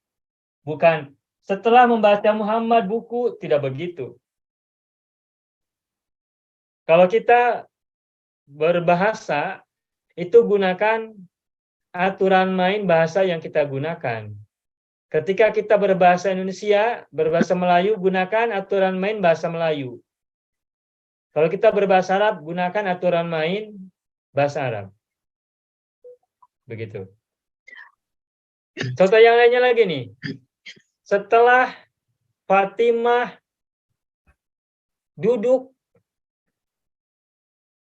S1: Bukan setelah membaca Muhammad buku, tidak begitu. Kalau kita berbahasa, itu gunakan aturan main bahasa yang kita gunakan. Ketika kita berbahasa Indonesia, berbahasa Melayu, gunakan aturan main bahasa Melayu. Kalau kita berbahasa Arab, gunakan aturan main bahasa Arab. Begitu. Contoh yang lainnya lagi nih. Setelah Fatimah duduk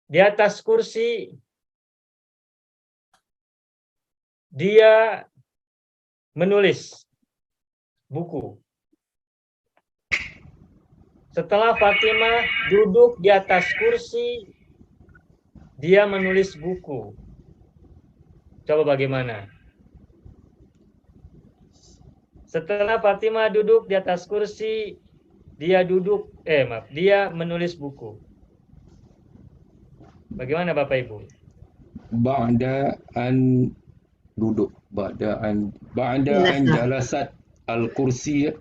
S1: di atas kursi, dia menulis buku. Setelah Fatimah duduk di atas kursi, dia menulis buku. Coba bagaimana? Setelah Fatimah duduk di atas kursi, dia menulis buku. Bagaimana Bapak Ibu?
S2: Ba'da an duduk. Ba'da an jalasat al-kursi.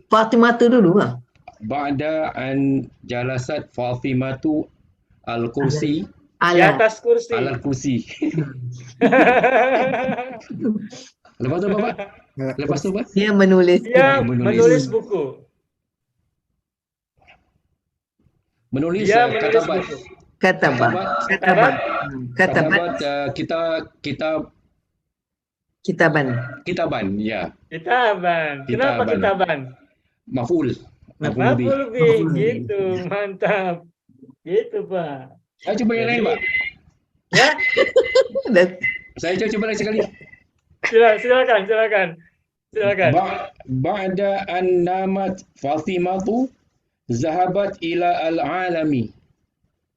S3: Fatimah tu dulu lah.
S2: Ba'da an jalasat Fatimatu al-kursi.
S1: Di atas kursi.
S2: Al-kursi. Lepas tu Bapak? Lepas tu Pak?
S3: Dia menulis.
S1: Dia menulis
S2: Menulis.
S1: buku.
S2: Menulis
S1: Dia menulis
S2: katabat.
S1: buku.
S3: Katabat.
S1: Katabat.
S3: Katabat. Kitaban.
S2: Kitaban, ya.
S1: Kitaban. Kenapa kitaban?
S2: Maf'ul.
S1: Maf'ul bih. Gitu, mantap. Gitu Pak.
S2: Saya cuba yang lain Pak.
S1: Ya,
S2: Saya cuba lagi sekali.
S1: silakan.
S2: Ba'da an namat Fatimatu zahabat ila al-alami.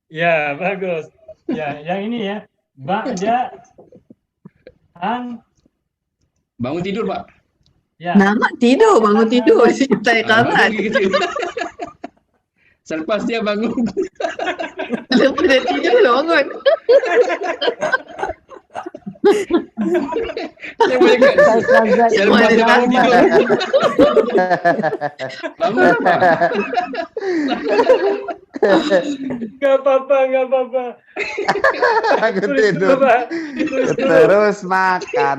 S1: Ya, bagus. Ya, yang ini ya. Ba'da an
S2: Bangun tidur Pak.
S1: ya.
S3: Nama tidur, bangun tidur. Saya kabat.
S2: Bangun gitu. Selepas dia bangun.
S3: Lepas dia tidur, bangun.
S2: Dia boleh kat.
S4: Ustazah
S2: Selepas dia bangun tidur. Bangun Pak.
S1: Enggak apa-apa.
S6: Aku
S1: Tulis dulu,
S6: tidur.
S1: Pak. Tulis dulu.
S6: Terus makan.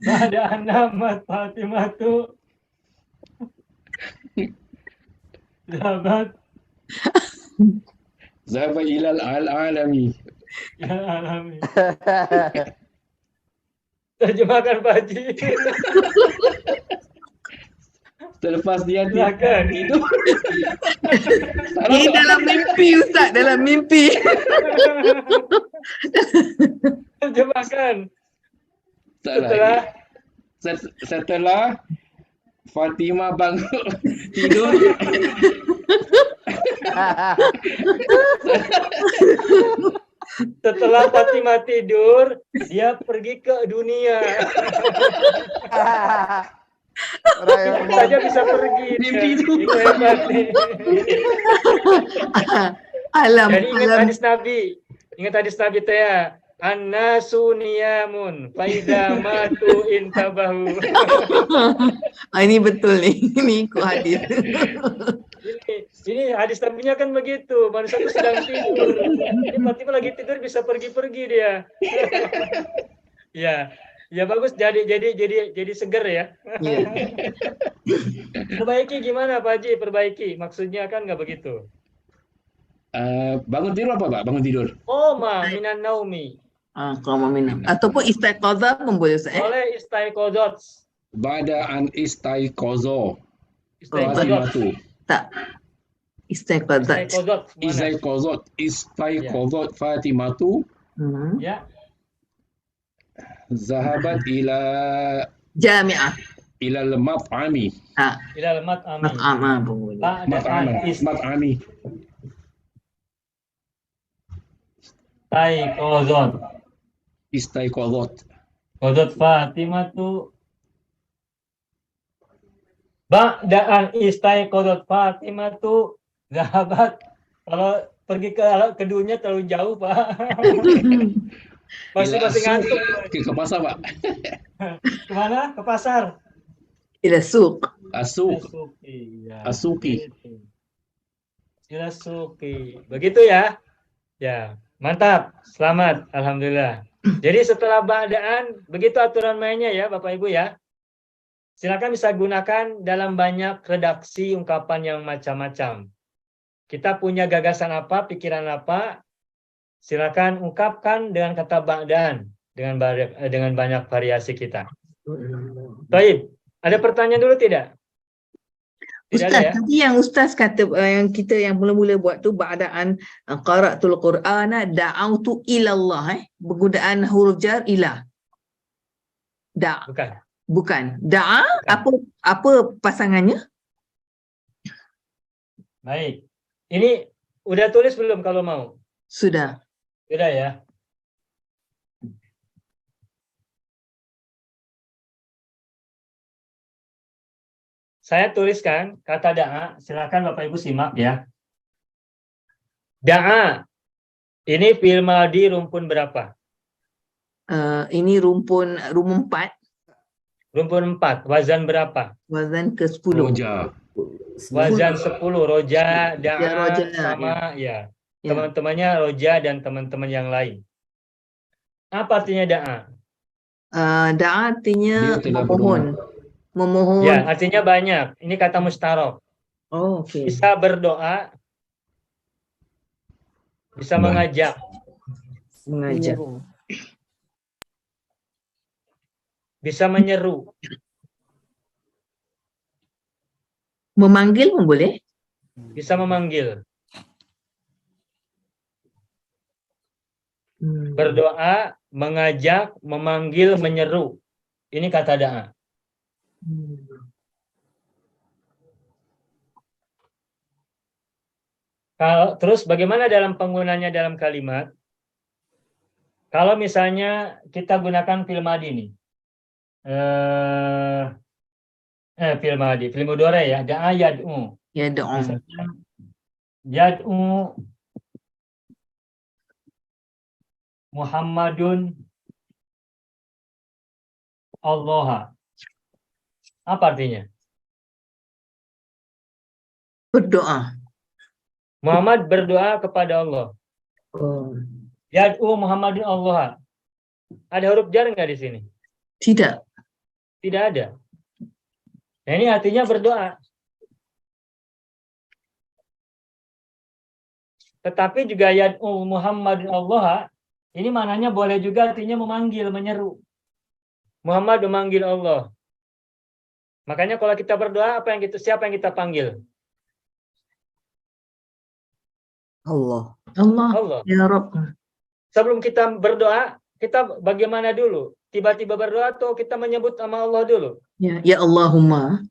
S1: Ba'da an namat Fatimah tu sahabat
S2: Zahabat ila al-alami.
S1: ya alami. Terjemahkan Pak Haji.
S2: Selepas dia
S1: Silakan.
S2: tidur.
S3: Ini dalam mimpi Ustaz, dalam mimpi.
S1: Terjemahkan.
S2: Salah. Setelah Fatimah bangun tidur,
S1: Setelah Fatimah tidur, dia pergi ke dunia.
S6: Orang yang
S1: Saja bisa pergi. dia.
S2: Mimpi itu.
S1: Itu hebat nih.
S3: Alam,
S1: Jadi ingat
S3: alam.
S1: hadis Nabi. Ingat hadis Nabi Tea. An-nasu niyamun faida matu intabahu.
S3: Ini betul nih. Ini ikut hadis.
S1: Ini hadis Nabi-nya kan begitu. Manusia itu sedang tidur. Ini Fatimah lagi tidur bisa pergi-pergi dia. Ya. Ya bagus, jadi seger ya.
S3: Ya.
S1: Perbaiki gimana Pak Haji? Perbaiki. Maksudnya kan nggak begitu.
S2: bangun tidur apa Pak? Bangun tidur.
S1: Oma minan naumi.
S3: Kalau mau minum. Ataupun istiqazah pun boleh Ustaz.
S1: Oleh istaiqodzot.
S2: Ba'da an istaiqaza
S1: Istaiqodzot.
S2: Fatimatu.
S3: Tak. Istiqazah.
S1: Istaiqodzot. Mana?
S2: Istaiqazat Fatimatu
S1: Ya.
S2: zahabat ila
S3: Jami'ah.
S2: al-mat'ami.
S1: Ilal mat'ami.
S3: Mat'amah pun boleh.
S1: Ba'da
S2: Mat'ami.
S1: istaiqodzot.
S2: Istaiqazat.
S1: Qadzat Fatimah tu ba'da'an istaiqadzat Fatimah tu zahabat. Kalau pergi ke dunia terlalu jauh Pak. Masih ngantuk.
S2: Ke pasar Pak.
S1: Kemana? Ke pasar.
S3: Ila suq.
S2: Asuk.
S1: Ya.
S2: Asuki.
S1: Ila suqi. Begitu ya. Ya, mantap. Selamat. Alhamdulillah. Jadi setelah ba'daan, begitu aturan mainnya ya Bapak Ibu ya. Silakan bisa gunakan dalam banyak redaksi ungkapan yang macam-macam. Kita punya gagasan apa, pikiran apa, silakan ungkapkan dengan kata ba'daan dengan banyak variasi kita. Baik, ada pertanyaan dulu tidak? Tidak ada
S3: Ustaz,
S1: ya?
S3: tadi yang Ustaz kata yang kita yang mula-mula buat tu ba'daan qara'tul Qur'ana da'autu ilallah penggunaan huruf jar ila.
S1: Bukan.
S3: Bukan. Da'a apa pasangannya?
S1: Baik. Ini udah tulis belum kalau mau?
S3: Sudah.
S1: Sudah ya. Saya tuliskan kata da'a, silakan Bapak Ibu simak ya. Da'a, ini fi'il madhi rumpun berapa?
S3: Ini rumpun 4,
S1: Rumpun 4, wazan berapa?
S3: wazan ke-10.
S2: Roja.
S1: Wazan 10, roja, da'a,
S3: Ya, roja,
S1: sama ya.
S3: Ya.
S1: Teman-temannya roja dan teman-teman yang lain. Apa artinya da'a?
S3: Da'a artinya
S2: Dia telah
S3: memohon. Memohon.
S1: Ya, artinya banyak. Ini kata mustarok.
S3: Oh, okey.
S1: Bisa berdoa, bisa mengajak,
S3: Mengajak.
S1: bisa menyeru,
S3: Memanggil pun boleh.
S1: bisa memanggil. Berdoa, mengajak, memanggil, menyeru. Ini kata da'a. Terus bagaimana dalam penggunanya dalam kalimat? Kalau misalnya kita gunakan fi'il madhi nih. Fi'il madhi, fi'il mudhari ya, da'a yad'u.
S3: Ya, doa.
S1: Misalnya yad'u Muhammadun Allah. Apa artinya?
S3: Berdoa.
S1: Muhammad berdoa kepada Allah.
S3: Oh.
S1: Yad'u Muhammadun Allah. Ada huruf jar nggak di sini?
S3: Tidak.
S1: Tidak ada. Nah, ini artinya berdoa. Tetapi juga yad'u Muhammadun Allah, ini maknanya boleh juga artinya memanggil, menyeru. Muhammad memanggil Allah. Makanya kalau kita berdoa, siapa yang kita panggil?
S5: Allah.
S3: Allah.
S1: Allah.
S3: Ya Rabb.
S1: Sebelum kita berdoa, kita bagaimana dulu? Tiba-tiba berdoa atau kita menyebut nama Allah dulu?
S3: Ya Allahumma.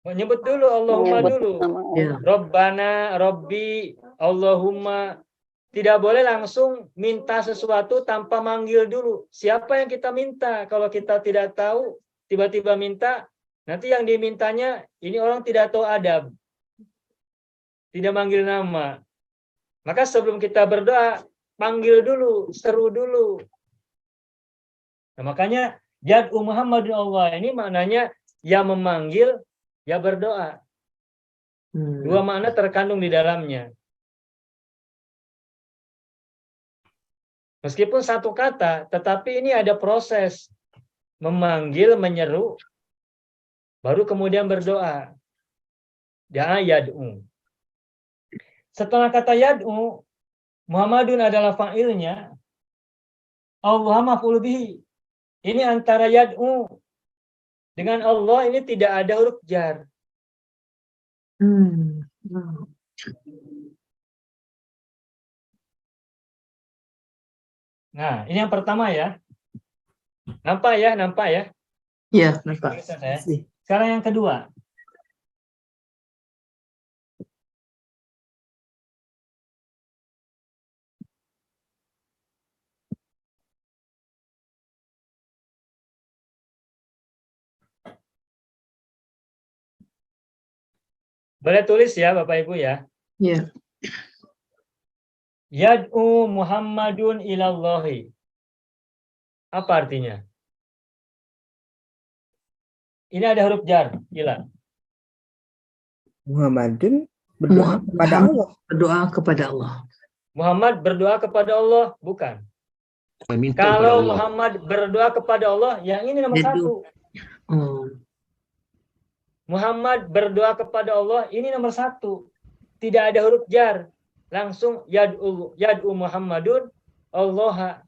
S1: Menyebut dulu Allahumma dulu.
S3: Ya.
S1: Rabbana, Rabbi, Allahumma. Tidak boleh langsung minta sesuatu tanpa manggil dulu. Siapa yang kita minta? Kalau kita tidak tahu, tiba-tiba minta, nanti yang dimintanya, ini orang tidak tahu adab. Tidak manggil nama. Maka sebelum kita berdoa, panggil dulu, seru dulu. Nah, makanya, Yad'u Muhammadun Allah, ini maknanya, ya memanggil, ya berdoa. Dua makna terkandung di dalamnya. Meskipun satu kata, tetapi ini ada proses memanggil, menyeru, baru kemudian berdoa. Da'a yad'u. Setelah kata yad'u, Muhammadun adalah fa'ilnya, Allah maf'ul bihi. Ini antara yad'u dengan Allah ini tidak ada huruf jar. Nah, ini yang pertama ya. Nampak ya, nampak ya.
S3: Ya, nampak.
S1: Sekarang yang kedua. Boleh tulis ya Bapak Ibu ya.
S3: Ya.
S1: Yad'u Muhammadun ilallahi. Apa artinya? Ini ada huruf jar, ila.
S5: Muhammadun berdoa kepada Allah.
S3: Berdoa kepada Allah.
S1: Muhammad berdoa kepada Allah, bukan.
S2: Meminta kepada
S1: Kalau
S2: Allah.
S1: Muhammad berdoa kepada Allah, yang ini nomor
S3: Yad'u.
S1: satu.
S3: Oh.
S1: Muhammad berdoa kepada Allah, ini nomor satu. Tidak ada huruf jar. Langsung yad'u Muhammadun Allah.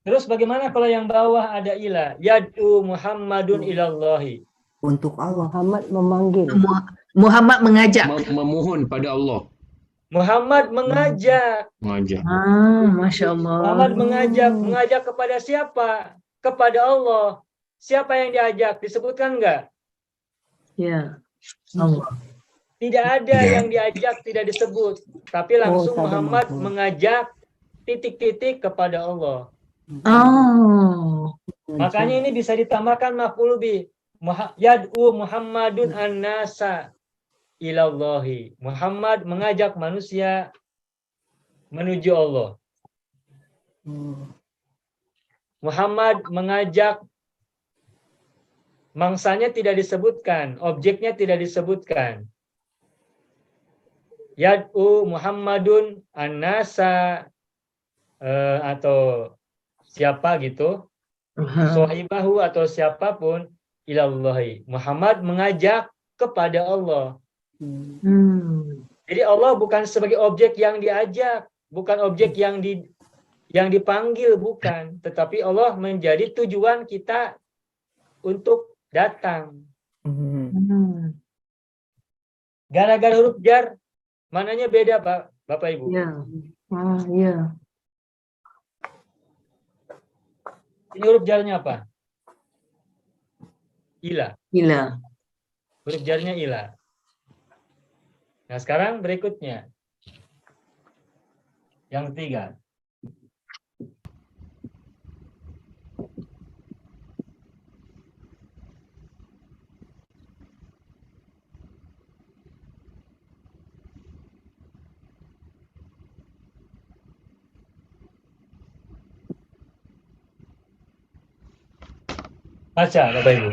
S1: Terus bagaimana kalau yang bawah ada ilah? Yad'u Muhammadun ilallahi.
S5: Untuk Allah.
S4: Muhammad memanggil.
S3: Muhammad mengajak.
S2: Memohon pada Allah.
S1: Muhammad mengajak.
S2: Mengajak.
S3: Masya Allah.
S1: Muhammad mengajak kepada siapa? Kepada Allah. Siapa yang diajak? Disebutkan enggak?
S3: Ya. Allah.
S1: Tidak ada yang diajak, tidak disebut. Tapi langsung
S4: Oh,
S1: Muhammad
S4: sama.
S1: mengajak titik-titik kepada Allah.
S3: Oh.
S1: Makanya ini bisa ditambahkan maf'ul bih. Yad'u Muhammadun an-nasa ilallahi. Muhammad mengajak manusia menuju Allah. Muhammad mengajak, mangsanya tidak disebutkan, objeknya tidak disebutkan. Yad'u Muhammadun an-nasa atau siapa gitu, sohibahu atau siapapun, ilallahi. Muhammad mengajak kepada Allah. Jadi Allah bukan sebagai objek yang diajak, bukan objek yang dipanggil, bukan. Tetapi Allah menjadi tujuan kita untuk datang. Gara-gara huruf jar, mananya beda, Pak, Bapak Ibu.
S3: Ya. Ya.
S1: Ini huruf jarnya apa? Ila.
S3: Gila.
S1: Huruf jarnya ila. Nah, sekarang berikutnya. Yang ketiga. Baca, Bapak Ibu.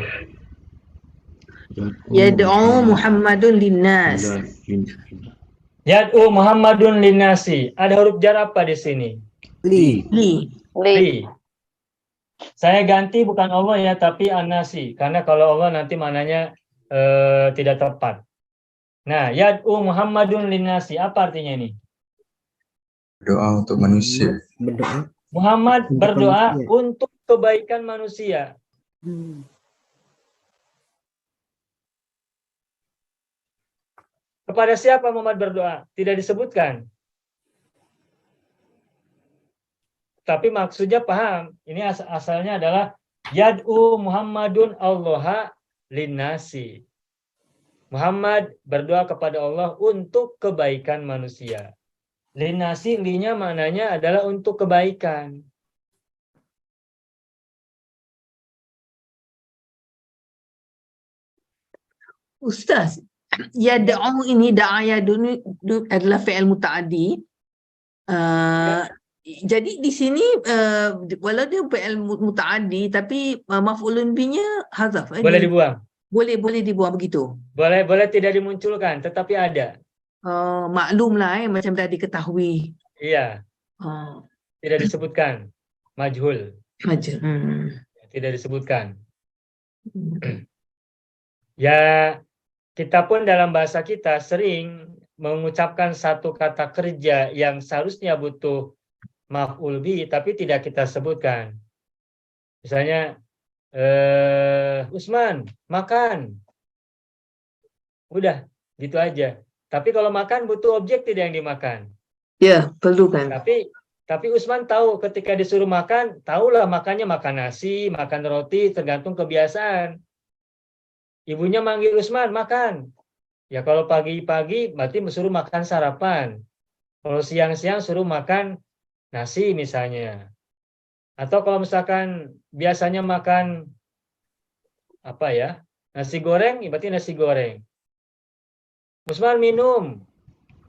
S3: Yad'u Muhammadun linnas.
S1: Yad'u Muhammadun linnasi. Ada huruf jar apa di sini?
S5: Li.
S1: Li. Saya ganti bukan Allah ya, tapi an-nasi. Karena kalau Allah nanti maknanya tidak tepat. Nah, yad'u Muhammadun linnasi. Apa artinya ini?
S7: Doa untuk manusia.
S5: Berdoa.
S1: Muhammad
S5: Untuk
S1: berdoa
S5: manusia.
S1: untuk kebaikan manusia. Kepada siapa Muhammad berdoa? Tidak disebutkan. Tapi maksudnya paham. Ini asalnya adalah yad'u Muhammadun Allah linnasi. Muhammad berdoa kepada Allah untuk kebaikan manusia. Linnasi, linya maknanya adalah untuk kebaikan.
S3: Ustaz, yad'u ini da'ayadun adalah fi'il muta'addi. Jadi di sini walau dia fi'il muta'addi tapi maf'ulun binya hazaf.
S1: Boleh dibuang.
S3: Boleh dibuang begitu.
S1: Boleh tidak dimunculkan, tetapi ada.
S3: Maklumlah macam dah diketahui.
S1: Iya, tidak disebutkan. Majhul,
S3: Aja.
S1: tidak disebutkan. Ya, kita pun dalam bahasa kita sering mengucapkan satu kata kerja yang seharusnya butuh maf'ul bi, tapi tidak kita sebutkan. Misalnya, Usman, makan. Udah, gitu aja. Tapi kalau makan butuh objek tidak yang dimakan.
S3: Ya, perlu kan.
S1: Tapi Usman tahu ketika disuruh makan, tahulah makannya makan nasi, makan roti, tergantung kebiasaan. Ibunya manggil Usman, makan. Ya kalau pagi-pagi berarti suruh makan sarapan. Kalau siang-siang suruh makan nasi misalnya. Atau kalau misalkan biasanya makan apa ya? Nasi goreng, berarti nasi goreng. Usman minum.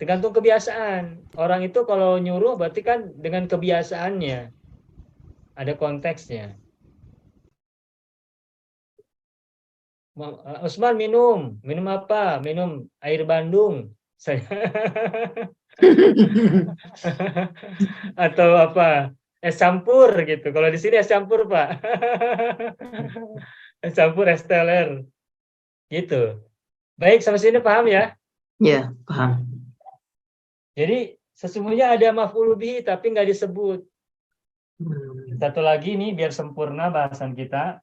S1: Tergantung kebiasaan. Orang itu kalau nyuruh berarti kan dengan kebiasaannya. Ada konteksnya. Usman minum apa? Minum air Bandung. Saya atau apa? Es campur gitu. Kalau di sini es campur, Pak. Es campur, es teler. Gitu. Baik, sampai sini paham ya?
S3: Ya, paham.
S1: Jadi sesungguhnya ada maf'ul bihi tapi nggak disebut. Satu lagi nih biar sempurna bahasan kita.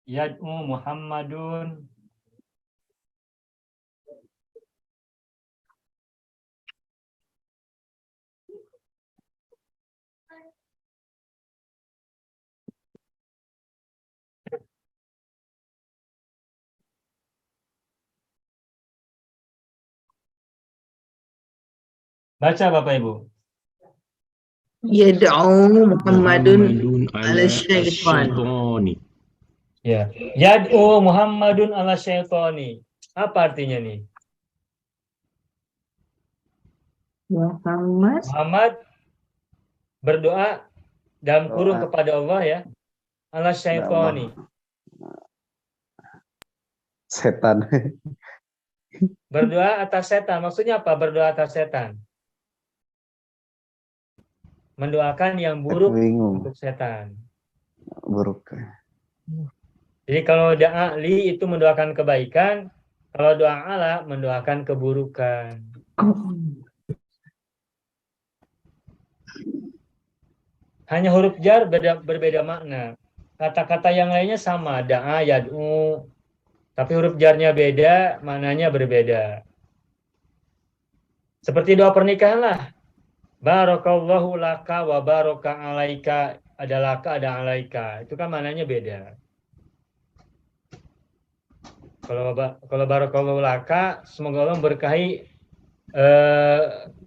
S1: Yad'u Muhammadun baca Bapak Ibu.
S3: Yad'u Muhammadun ala
S2: ala
S3: syaitan.
S2: syaitani.
S1: Ya. Yad'u Muhammadun ala syaitani. Apa artinya nih?
S3: Muhammad
S1: Muhammad berdoa dalam kurung
S6: Doa.
S1: kepada Allah ya. Ala syaitani.
S6: Setan.
S1: Berdoa atas setan. Maksudnya apa berdoa atas setan? Mendoakan yang buruk
S6: Bingung.
S1: untuk setan.
S6: Buruk.
S1: Jadi kalau doa li itu mendoakan kebaikan, kalau doa ala mendoakan keburukan. Hanya huruf jar berbeda makna. Kata-kata yang lainnya sama, da'a, yad'u. Tapi huruf jarnya beda, maknanya berbeda. Seperti doa pernikahan lah. Barakallahu laka wa baraka alaika. Ada laka, ada alaika. Itu kan maknanya beda. Kalau barakallahu laka, semoga Allah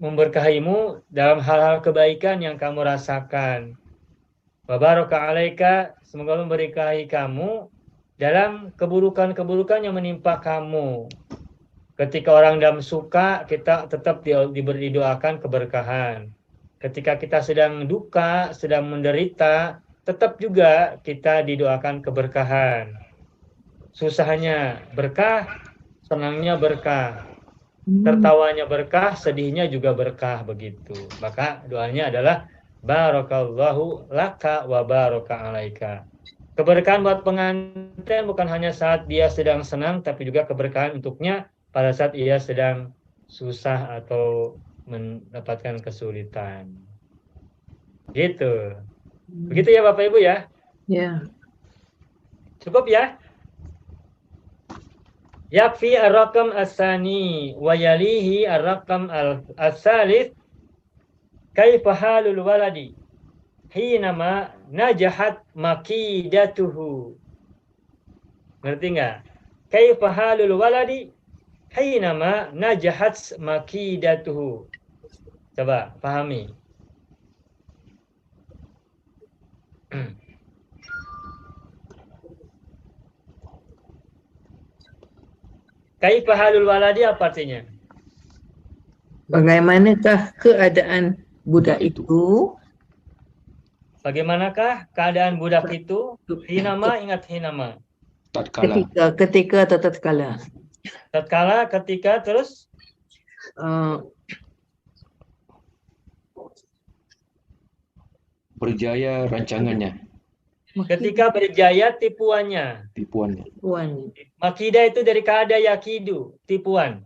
S1: memberkahimu dalam hal-hal kebaikan yang kamu rasakan. Wa baraka alaika, semoga Allah memberkahi kamu dalam keburukan-keburukan yang menimpa kamu. Ketika orang dalam suka, kita tetap didoakan keberkahan. Ketika kita sedang duka, sedang menderita, tetap juga kita didoakan keberkahan. Susahnya berkah, senangnya berkah. Tertawanya berkah, sedihnya juga berkah begitu. Maka doanya adalah barakallahu laka wa baraka alaika. Keberkahan buat pengantin bukan hanya saat dia sedang senang, tapi juga keberkahan untuknya pada saat ia sedang susah atau mendapatkan kesulitan. Gitu. Begitu ya Bapak Ibu ya?
S3: Ya.
S1: Cukup ya? Yakfi ar-raqam as-sani wa yalihi ar-raqam as-salith kaifa halul waladi hinama najahat makidatuhu. Ngerti nggak? Kaifa halul waladi hinama najahat makidatuhu. Coba pahami. Kaifa halul waladi apa artinya?
S3: Bagaimanakah keadaan budak itu
S1: Bagaimanakah keadaan budak itu? Hinama, ingat hinama.
S2: Tatkala.
S3: ketika atau tatkala?
S1: Tatkala, ketika, terus
S2: Berjaya rancangannya,
S1: ketika berjaya tipuannya.
S2: tipuannya.
S3: Puan.
S1: Makida itu dari kada yakidu, tipuan.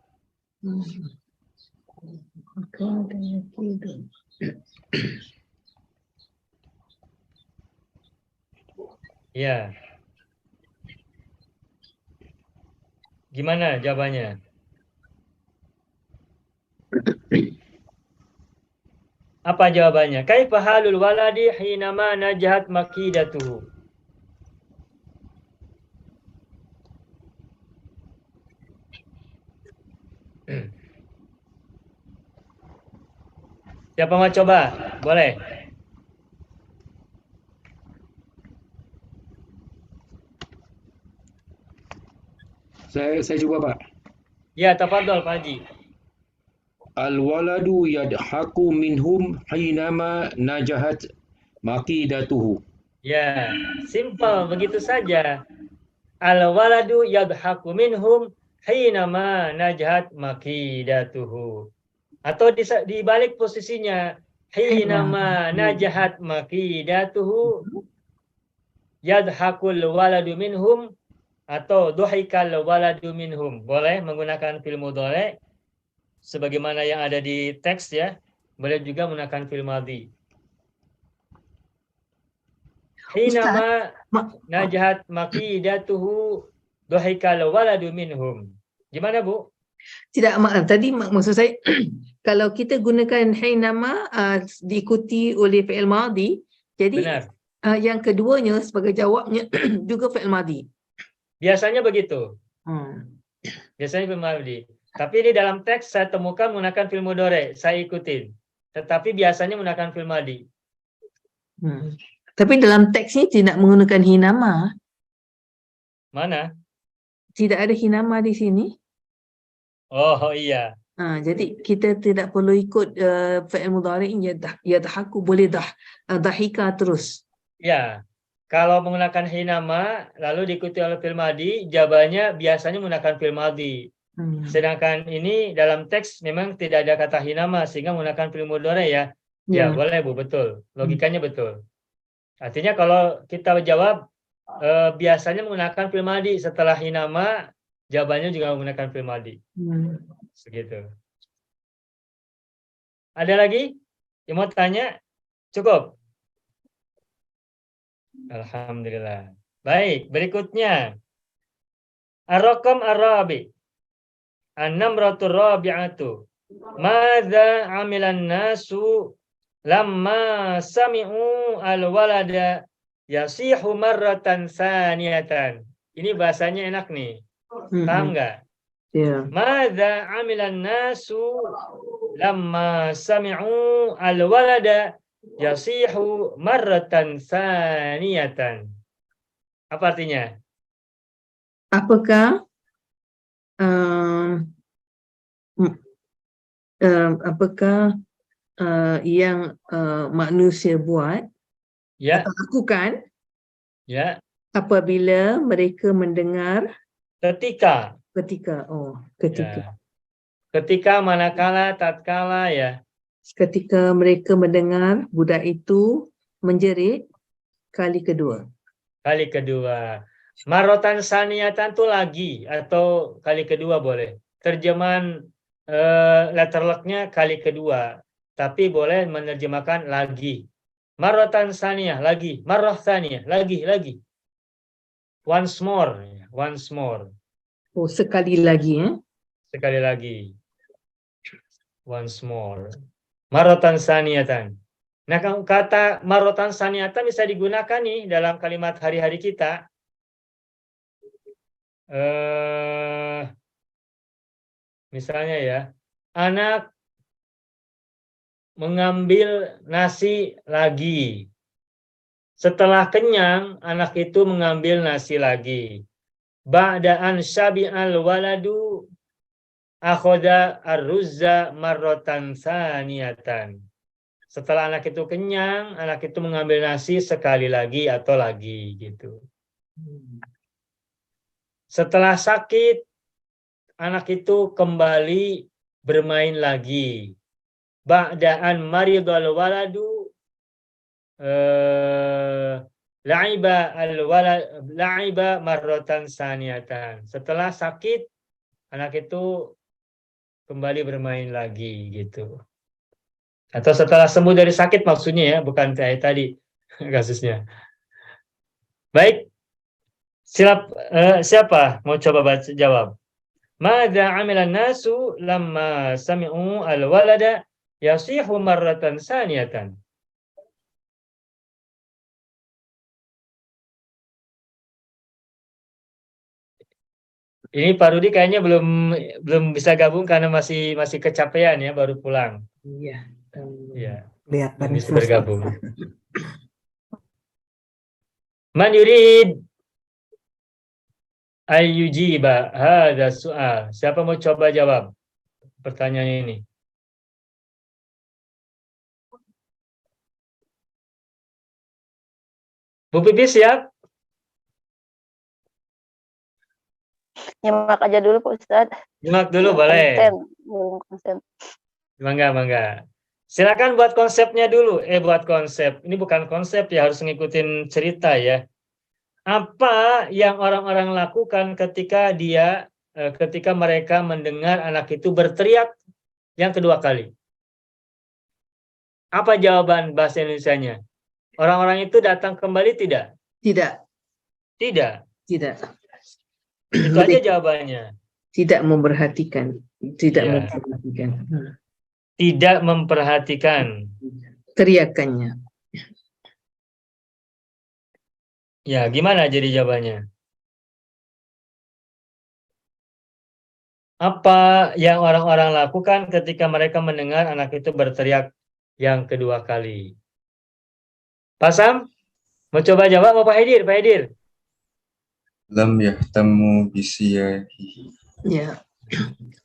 S1: Ya. Gimana jawabannya? Apa jawabannya? Kaifa halul waladi hinama najahat makidatuhu? Siapa mau coba? Boleh.
S2: Saya coba Pak.
S1: Ya, tafadhol Pak Haji.
S2: Al-waladu yadhaku minhum hinama najahat makidatuhu.
S1: Ya, simple begitu saja. Al-waladu yadhaku minhum hinama najhat makidatuhu. Atau dibalik posisinya. Hinama najahat makidatuhu yadhakul waladu minhum atau duhikal waladu minhum. Boleh menggunakan fi'il mudhari sebagaimana yang ada di teks ya. Boleh juga menggunakan fi'il madhi. Hinama najahat makidatuhu duhikal waladu minhum. Gimana, Bu?
S3: Tidak, tadi maksud saya kalau kita gunakan hinama diikuti oleh fi'il madhi, jadi
S1: Benar.
S3: yang keduanya sebagai jawabnya juga fi'il madhi.
S1: Biasanya begitu.
S3: Hmm.
S1: Biasanya fi'il madhi. Tapi ini dalam teks saya temukan menggunakan fi'il mudhari, saya ikutin. Tetapi biasanya menggunakan fi'il madhi.
S3: Hmm. Tapi dalam teks ini tidak menggunakan hinama.
S1: Mana?
S3: Tidak ada hinama di sini.
S1: Oh iya.
S3: Jadi kita tidak perlu ikut fi'il mudhari yadhaku, boleh dahika terus.
S1: Ya. Kalau menggunakan hinama lalu diikuti oleh fi'il madhi, jawabannya biasanya menggunakan fi'il madhi. Sedangkan ini dalam teks memang tidak ada kata hinama sehingga menggunakan fi'il mudhari ya. Ya, boleh Bu, betul. Logikanya betul. Artinya kalau kita jawab biasanya menggunakan fi'il madhi, setelah hinama jawabannya juga menggunakan fi'il madhi. Segitu. Ada lagi yang mau tanya? Cukup? Alhamdulillah. Baik, berikutnya. Ar-raqam ar-rabi. An-namratur rabi'atu. Madza 'amilan nasu lamma sami'u al-walada yasihu marratan saniyatan. Ini bahasanya enak nih. Paham nggak?
S3: Ya.
S1: Madza 'amilan nasu lamma sami'u al-walada yasihu marratan saniyatan. Apa artinya?
S3: Apakah yang manusia buat
S1: Ya,
S3: atau lakukan
S1: ya.
S3: apabila mereka mendengar
S1: Ketika.
S3: ketika
S1: Ya. Ketika, manakala, tatkala ya.
S3: ketika mereka mendengar budak itu menjerit kali kedua.
S1: Kali kedua. Marotan saniyatan itu lagi atau kali kedua boleh. Terjemahan letterlocknya kali kedua. Tapi boleh menerjemahkan lagi. Marotan saniyah, lagi. Marrah saniyah, lagi. Once more. Once more.
S3: Oh, sekali lagi ya.
S1: Sekali lagi. Once more. Marotan saniyatan. Nah, kata marotan saniyatan bisa digunakan nih dalam kalimat hari-hari kita. Misalnya ya, anak mengambil nasi lagi. Setelah kenyang, anak itu mengambil nasi lagi. Ba'da'an syabi'al waladu akhoda ar-ruzza marrotan saniyatan. Setelah anak itu kenyang, anak itu mengambil nasi sekali lagi atau lagi gitu. Setelah sakit, anak itu kembali bermain lagi. Ba'da'an maridul waladu la'iba marrotan saniyatan. Setelah sakit, anak itu kembali bermain lagi gitu. Atau setelah sembuh dari sakit maksudnya ya, bukan kayak tadi kasusnya. Baik, siapa mau coba baca jawab? Madza 'amilan nasu lamma sami'u al-walada yasihu marratan saniyatan. Ini Pak Rudi kayaknya belum bisa gabung karena masih kecapean ya, baru pulang.
S3: Iya.
S1: Ya,
S5: Kelihatan
S1: belum bisa
S5: susah.
S1: bergabung. Man yurid ayyujiba hadha soal. Siapa mau coba jawab pertanyaan ini? Bu Pipi siap?
S8: Nyimak aja dulu Pak Ustadz.
S1: Nyimak dulu
S8: Belum
S1: boleh.
S8: konsen, belum konsen.
S1: Mangga. Silakan buat konsepnya dulu. Buat konsep. Ini bukan konsep ya, harus ngikutin cerita ya. Apa yang orang-orang lakukan ketika mereka mendengar anak itu berteriak yang kedua kali? Apa jawaban bahasa Indonesianya? Orang-orang itu datang kembali tidak?
S3: Tidak,
S1: Tidak.
S3: tidak.
S1: Itu aja jawabannya.
S3: Tidak memperhatikan. Tidak
S1: Iya.
S3: memperhatikan.
S1: Tidak memperhatikan.
S3: Teriakannya.
S1: Ya, gimana jadi jawabannya? Apa yang orang-orang lakukan ketika mereka mendengar anak itu berteriak yang kedua kali? Pak Sam, mau coba jawab apa Pak Hedir? Pak Hedir?
S7: Lam yahtamu bisiyahihi.
S3: Ya.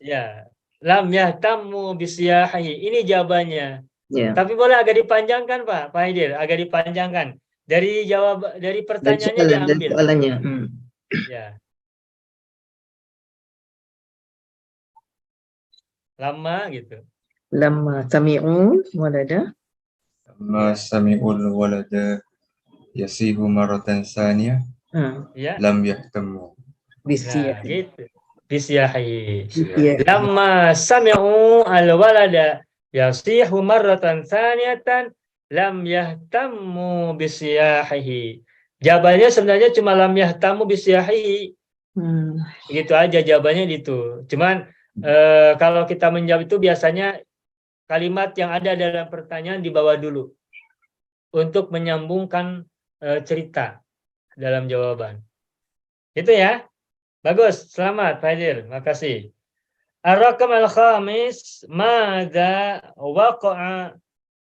S1: Ya, lam yahtamu bisyahi. Ini jawabannya.
S3: Ya.
S1: Tapi boleh agak dipanjangkan Pak Hedir, agak dipanjangkan. Dari pertanyaannya
S3: Dari
S1: diambil.
S3: soalannya.
S1: Ya. Lama gitu.
S3: Lama sami'u walada.
S7: Lamma sami'ul walada yasihu maratan saniyah.
S1: Ya.
S7: Lam yahtamu.
S3: Bisiyah.
S1: Nah, gitu. Bisyahi.
S3: Ya.
S1: Lamma sami'u al-walada yasihu marratan tsaniyatan lam yahtammu bisyahihi. Jawabannya sebenarnya cuma lam yahtammu bisyahihi. Gitu aja jawabannya itu. Cuman kalau kita menjawab itu biasanya kalimat yang ada dalam pertanyaan dibawa dulu untuk menyambungkan cerita dalam jawaban. Itu ya. Bagus, selamat Pak Hadir, makasih. Ar-raqam al-khamis, madza waqa'a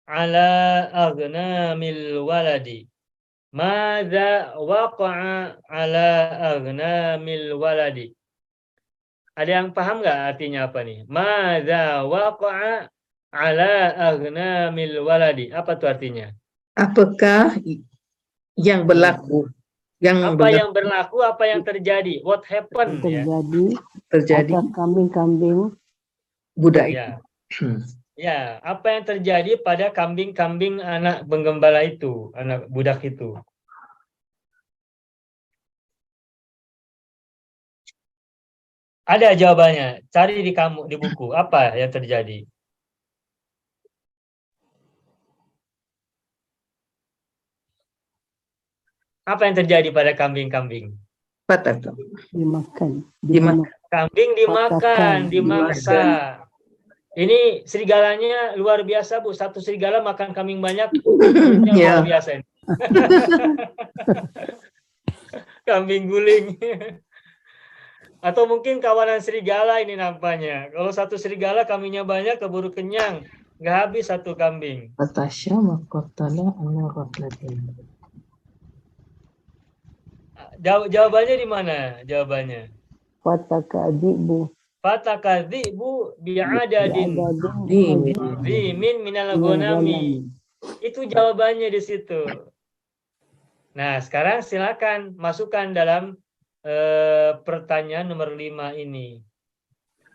S1: ala aghnamil waladi? Madza waqa'a ala aghnamil waladi? Ada yang paham nggak artinya apa nih? Madza waqa'a ala aghnamil waladi? Apa tuh artinya?
S3: Apakah yang berlaku?
S1: Apa yang berlaku, apa yang terjadi? What happened? Ya.
S3: Terjadi
S4: atas kambing-kambing
S3: budak
S1: Ya.
S3: itu.
S1: Ya, apa yang terjadi pada kambing-kambing anak penggembala itu, anak budak itu? Ada jawabannya. Cari di buku. Apa yang terjadi? Apa yang terjadi pada kambing-kambing?
S3: Patah.
S4: dimakan.
S1: Kambing dimakan, dimaksa. Ini serigalanya luar biasa, Bu. Satu serigala makan kambing banyak.
S3: Ya.
S1: Luar biasa ini. Kambing guling. Atau mungkin kawanan serigala ini nampaknya. Kalau satu serigala kambingnya banyak, keburu kenyang. Nggak habis satu kambing.
S3: Fatasya wa qatala ala ghaflatin.
S1: Jawabannya di mana? Jawabannya.
S4: Fatakadibu.
S1: Fatakadzibu bi'adadin zimin minal ghanami. Itu jawabannya di situ. Nah, sekarang silakan masukkan dalam pertanyaan nomor 5 ini.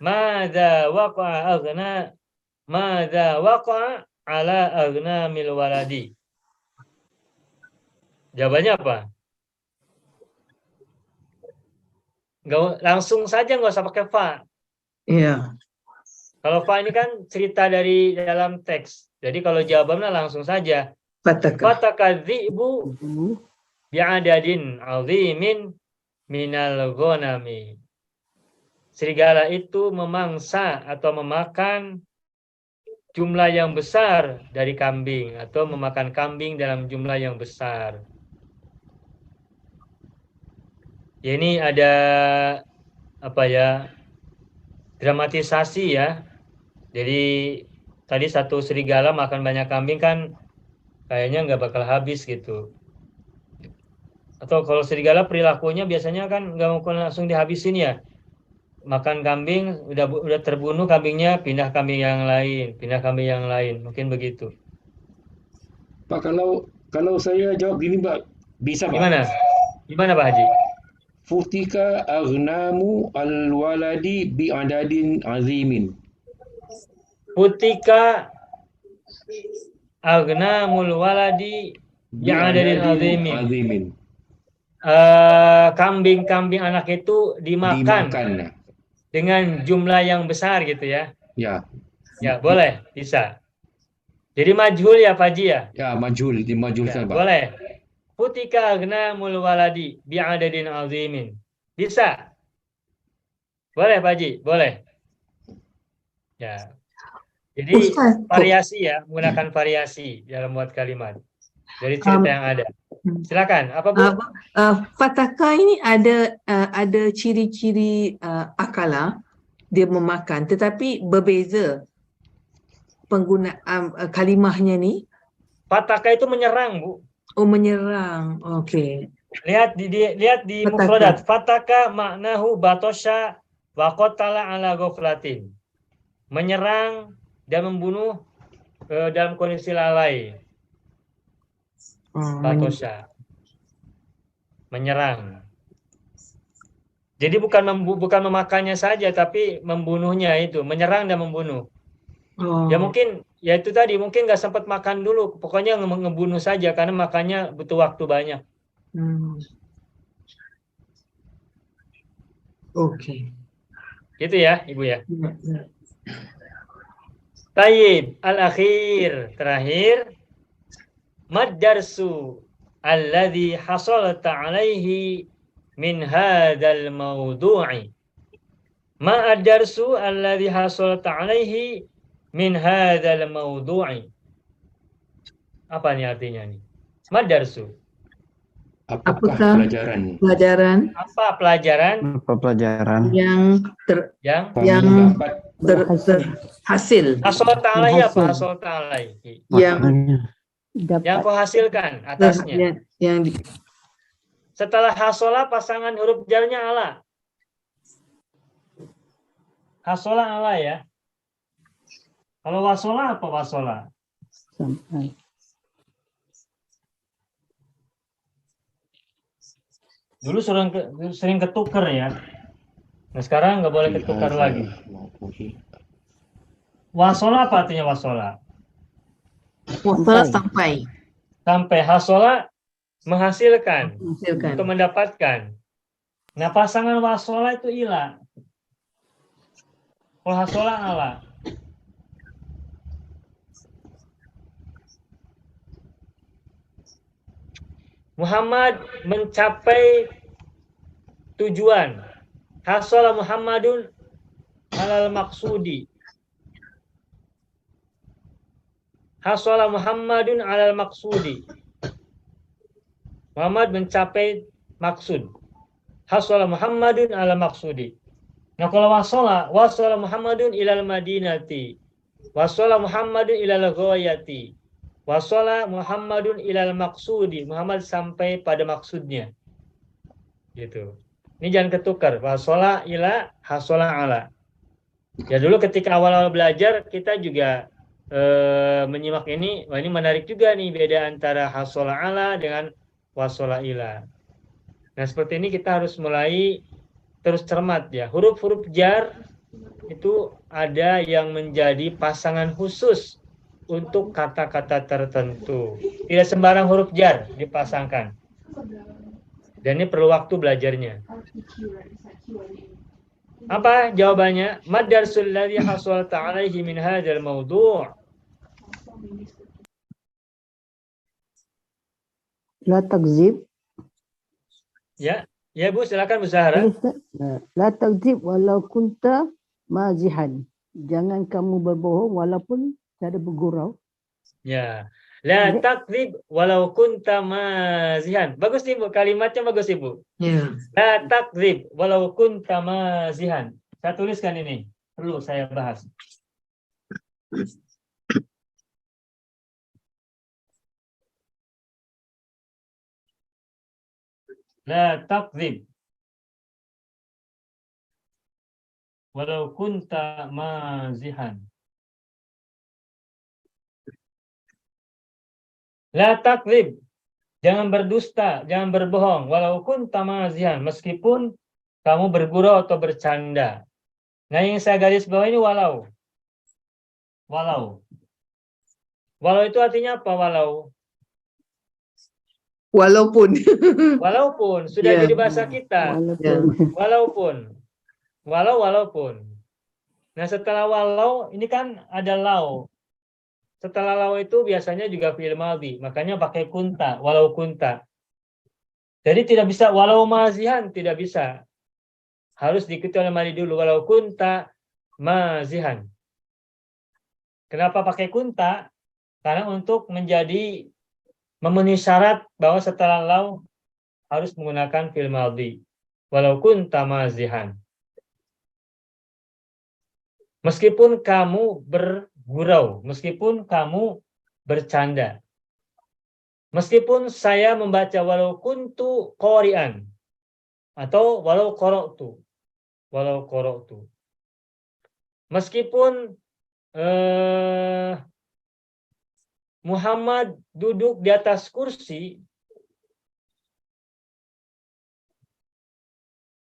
S1: Madza waqa'a ala aghnamil waladi? Jawabannya apa? Langsung saja, nggak usah pakai fa.
S3: Iya.
S1: Kalau fa ini kan cerita dari dalam teks. Jadi kalau jawabannya langsung saja. Fatakadzibu bi'adadin azimin minal ghanami. Serigala itu memangsa atau memakan jumlah yang besar dari kambing atau memakan kambing dalam jumlah yang besar. Ya, ini ada apa ya? Dramatisasi ya. Jadi tadi satu serigala makan banyak kambing kan kayaknya nggak bakal habis gitu. Atau kalau serigala perilakunya biasanya kan nggak mau langsung dihabisin ya. Makan kambing udah terbunuh kambingnya, pindah kambing yang lain, mungkin begitu.
S2: Pak, kalau saya jawab gini, Pak, Bisa, Pak.
S1: Gimana Pak Haji?
S2: Futika agnamu al-waladi bi'adadin azimin.
S1: Putika aghnamul waladi bi'adadin azimin.
S2: azimin.
S1: Kambing-kambing anak itu dimakan
S2: Dimakan.
S1: dengan jumlah yang besar gitu ya.
S2: Ya,
S1: Ya, boleh, bisa. Jadi majhul ya Pak Haji ya?
S2: ya
S1: Ya,
S2: dimajulkan, Pak.
S1: boleh. Putika aghnamul waladi bi'adadin azimin. Bisa. Boleh Pak Haji, boleh. Ya. Jadi
S3: Ustaz,
S1: variasi ya, menggunakan variasi dalam buat kalimat dari cerita yang ada. Silakan, apa Bu?
S3: Fataka ini ada ciri-ciri akala dia memakan, tetapi berbeza penggunaan kalimahnya ni.
S1: Fataka itu menyerang, Bu.
S3: Oh, menyerang. Okey.
S1: Lihat di
S3: Fataka.
S1: mufradat. Fataka maknahu batosha wa qatala ala ghaflatin. Menyerang dan membunuh dalam kondisi lalai. Batosha. Menyerang. Jadi bukan memakannya saja, tapi membunuhnya itu, menyerang dan membunuh.
S3: Oh.
S1: Ya mungkin, ya itu tadi, mungkin nggak sempat makan dulu, pokoknya ngebunuh saja karena makannya butuh waktu banyak.
S3: Okey.
S1: Gitu ya, Ibu ya.
S3: Ya, ya.
S1: Tayyib, al-akhir, terakhir. Mad-darsu alladhi hasalta alaihi min hadzal mawdu'i. Ma ad-darsu alladhi hasalta alaihi min hadzal mawdu'i. Apa nih artinya nih? Mad-darsu.
S2: Apakah
S3: Apakah
S2: pelajaran
S3: pelajaran
S1: Apa pelajaran
S6: Apa pelajaran?
S3: yang
S1: yang
S2: kamu dapat
S3: terhasil,
S1: hasalta alaihi apa?
S4: Berhasil.
S1: Hasalta alaihi.
S3: yang
S6: Maknanya.
S1: Yang
S4: Dapat
S1: kau hasilkan atasnya. Setelah hasola pasangan huruf jarnya ala. Hasola ala ya. Kalau wasola apa wasola?
S4: sampai.
S1: Dulu sering ketukar ya. Nah sekarang nggak boleh ketukar lagi. Wasola apa artinya wasola?
S3: sampai
S1: Sampai hasola menghasilkan,
S3: menghasilkan.
S1: untuk mendapatkan. Nah pasangan wasola itu ila. Kalau hasola ala. Muhammad mencapai tujuan. Hasola Muhammadun alal maksudi. Hasola Muhammadun alal maksudi. Muhammad mencapai maksud. Hasola Muhammadun alal maksudi. Nah kalau wasola Muhammadun ilal madinati. Wasola Muhammadun ilal ghayati. Wasola Muhammadun ilal maksudi. Muhammad sampai pada maksudnya. Gitu. Ini jangan ketukar. Wasola ila, hasola ala. Ya dulu ketika awal-awal belajar kita juga menyimak ini. Wah ini menarik juga nih beda antara hasola ala dengan wasola ila. Nah seperti ini kita harus mulai terus cermat ya. Huruf-huruf jar itu ada yang menjadi pasangan khusus untuk kata-kata tertentu. Tidak sembarang huruf jar dipasangkan. Dan ini perlu waktu belajarnya. Apa jawabannya? Mad-darsul ladzi hasalta alaihi min hadzal mawdu'.
S4: La takzib.
S1: Ya, ya Bu, silakan Bu Zahra.
S4: La takzib walau kunta mazihan. Jangan kamu berbohong walaupun ada bergurau.
S1: Ya. La takdzib walau kunta mazihan. Bagus nih Bu, kalimatnya bagus Ibu.
S3: Ya.
S1: La takdzib walau kunta mazihan. Saya tuliskan ini, perlu saya bahas. La takdzib walau kunta mazihan. La takdzib Jangan berdusta, jangan berbohong. Walau kunta mazihan, meskipun kamu bergurau atau bercanda. Nah, yang saya garis bawah ini walau. Walau. Walau itu artinya apa walau?
S3: Walaupun.
S1: Walaupun sudah
S3: Ya.
S1: jadi bahasa kita.
S4: Walaupun
S1: Walaupun. Walaupun. Nah, setelah walau ini kan ada lau. Setelah lau itu biasanya juga fi'il madhi, makanya pakai kunta, walau kunta. Jadi tidak bisa walau mazihan, tidak bisa. Harus diikuti oleh madhi dulu, walau kunta mazihan. Kenapa pakai kunta? Karena untuk memenuhi syarat bahwa setelah lau harus menggunakan fi'il madhi. Walau kunta mazihan. Meskipun kamu bergurau, meskipun kamu bercanda. Meskipun saya membaca walau kuntu qori'an atau walau qara'tu. Walau qara'tu. Meskipun Muhammad duduk di atas kursi,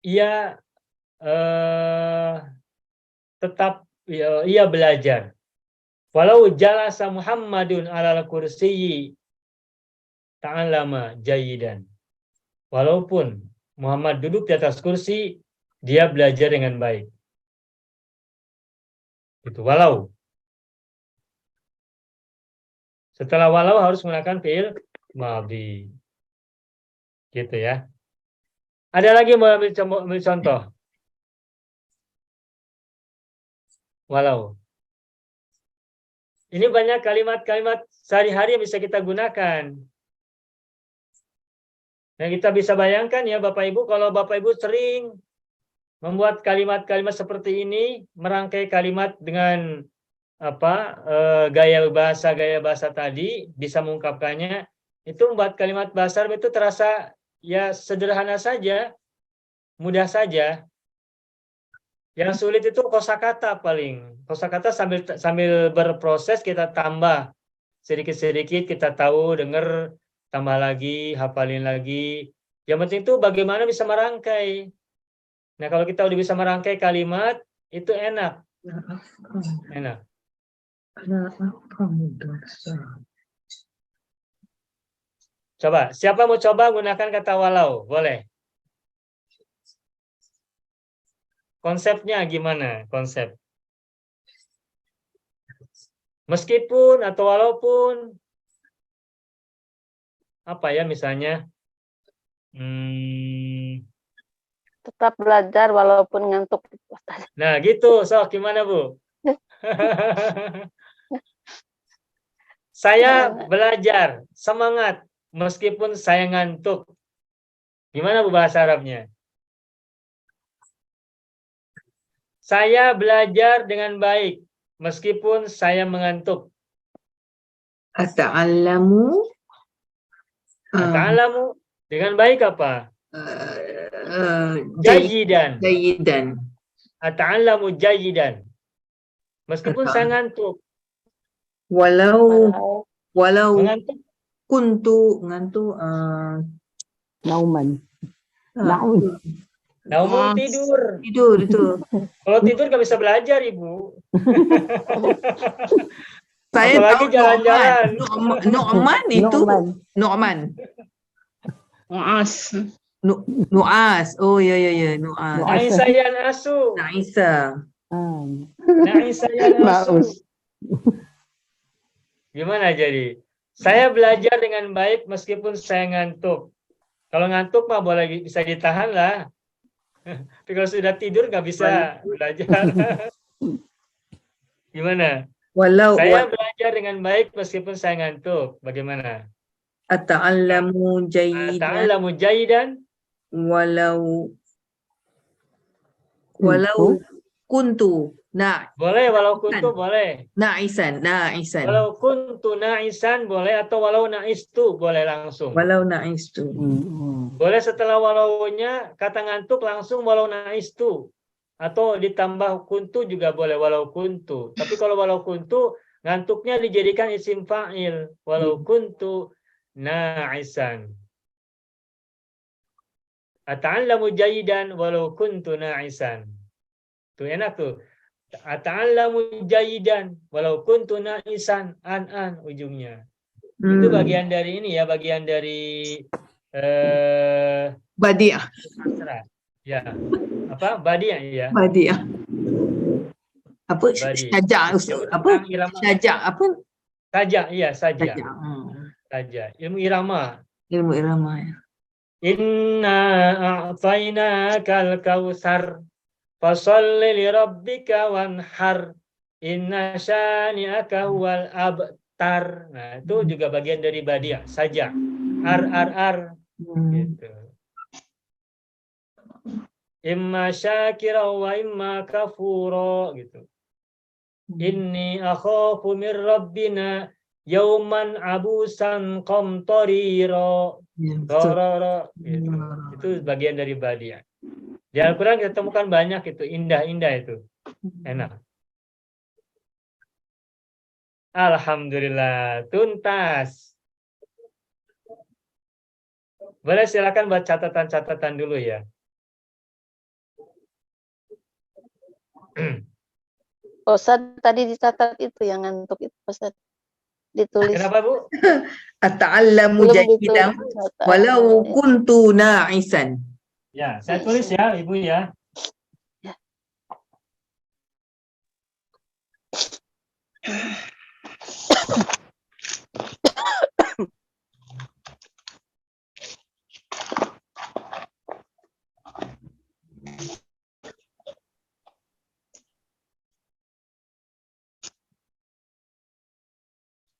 S1: ia tetap ia belajar. Walau jalasa Muhammadun alal kursiyyi ta'allama jayidan. Walaupun Muhammad duduk di atas kursi, dia belajar dengan baik. Itu walau. Setelah walau harus menggunakan fi'il madhi. Gitu ya. Ada lagi mau ambil contoh? Walau. Ini banyak kalimat-kalimat sehari-hari yang bisa kita gunakan. Nah, kita bisa bayangkan ya Bapak Ibu, kalau Bapak Ibu sering membuat kalimat-kalimat seperti ini, merangkai kalimat dengan gaya bahasa tadi, bisa mengungkapkannya, itu membuat kalimat bahasa Arab itu terasa ya sederhana saja, mudah saja. Yang sulit itu kosakata paling. Kosakata sambil berproses kita tambah sedikit-sedikit, kita tahu, dengar, tambah lagi, hafalin lagi. Yang penting itu bagaimana bisa merangkai. Nah, kalau kita udah bisa merangkai kalimat, itu enak. Enak. Coba, siapa mau coba gunakan kata walau? Boleh. Konsepnya gimana? Konsep. Meskipun atau walaupun. Apa ya misalnya?
S8: Tetap belajar walaupun ngantuk.
S1: Nah gitu, so gimana Bu? Saya belajar, semangat, meskipun saya ngantuk. Gimana Bu bahasa Arabnya? Saya belajar dengan baik, meskipun saya mengantuk.
S3: Ata'allamu.
S1: Ta'alamu dengan baik apa? Jayidan.
S3: Jayidan.
S1: Ta'alamu jayidan. Meskipun saya ngantuk.
S3: Walau
S1: Mengantuk.
S3: ngantuk
S4: nauman. Naum.
S1: Namun tidur.
S3: Tidur itu.
S1: Kalau tidur nggak bisa belajar Ibu.
S3: Saya
S1: Apalagi
S3: tahu
S1: jalan-jalan.
S3: Nu'man itu Nu'man. Nu'as. Oh ya Nu'as.
S1: Naisa ya nasu.
S3: Naisa.
S1: Naisa ya nasu. Gimana jadi? Saya belajar dengan baik meskipun saya ngantuk. Kalau ngantuk mah boleh bisa ditahan lah. Tapi kalau sudah tidur nggak bisa belajar. Gimana? Saya belajar dengan baik meskipun saya ngantuk. Bagaimana?
S3: Ata'allamu jayidan.
S1: Ta'allamu jayidan.
S3: Walau kuntu. Nah,
S1: boleh, walau kuntu boleh.
S3: Na'isan.
S1: Walau kuntu na'isan boleh, atau walau na'istu boleh langsung.
S3: Walau na'istu.
S1: Boleh setelah walaunya kata ngantuk langsung walau na'istu. Atau ditambah kuntu juga boleh, walau kuntu. Tapi kalau walau kuntu, ngantuknya dijadikan isim fa'il. Walau kuntu na'isan. Ata'allamu jayidan walau kuntu na'isan. Tuh enak tuh. Ata'allamu jayidan walau kuntu na'isan. An ujungnya. Itu bagian dari ini ya, bagian dari
S3: Badiah.
S1: Asra. Ya. Apa? Badiah ya.
S3: Badiah. Apa?
S1: Badi.
S3: Syajak. Apa?
S1: Irama.
S3: Syajak. Apa?
S1: Saja, iya saja.
S3: Syajak.
S1: Saja. Ilmu irama.
S3: Ilmu irama. Ya.
S1: Inna a'tainakal kautsar fasholli li rabbika wanhar inna syani'aka huwal abtar. Nah, itu juga bagian dari badiah saja. Ar. Gitu. Imma syakira wa imma kafura gitu. Inni akhafu min rabbina yauman abusan qamtarira.
S3: Ya, betul.
S1: Gitu. Itu bagian dari badiah. Di Al-Quran kita temukan banyak itu, indah-indah itu. Enak. Alhamdulillah, tuntas. Boleh silakan buat catatan-catatan dulu ya.
S8: Ustaz tadi dicatat itu yang ngantuk itu Ustaz. Ditulis.
S1: Kenapa Bu?
S3: Ata'allamu
S8: Belum
S3: jayidan
S8: ditulis.
S3: walau kuntu na'isan.
S1: Ya, saya tulis ya, Ibu ya.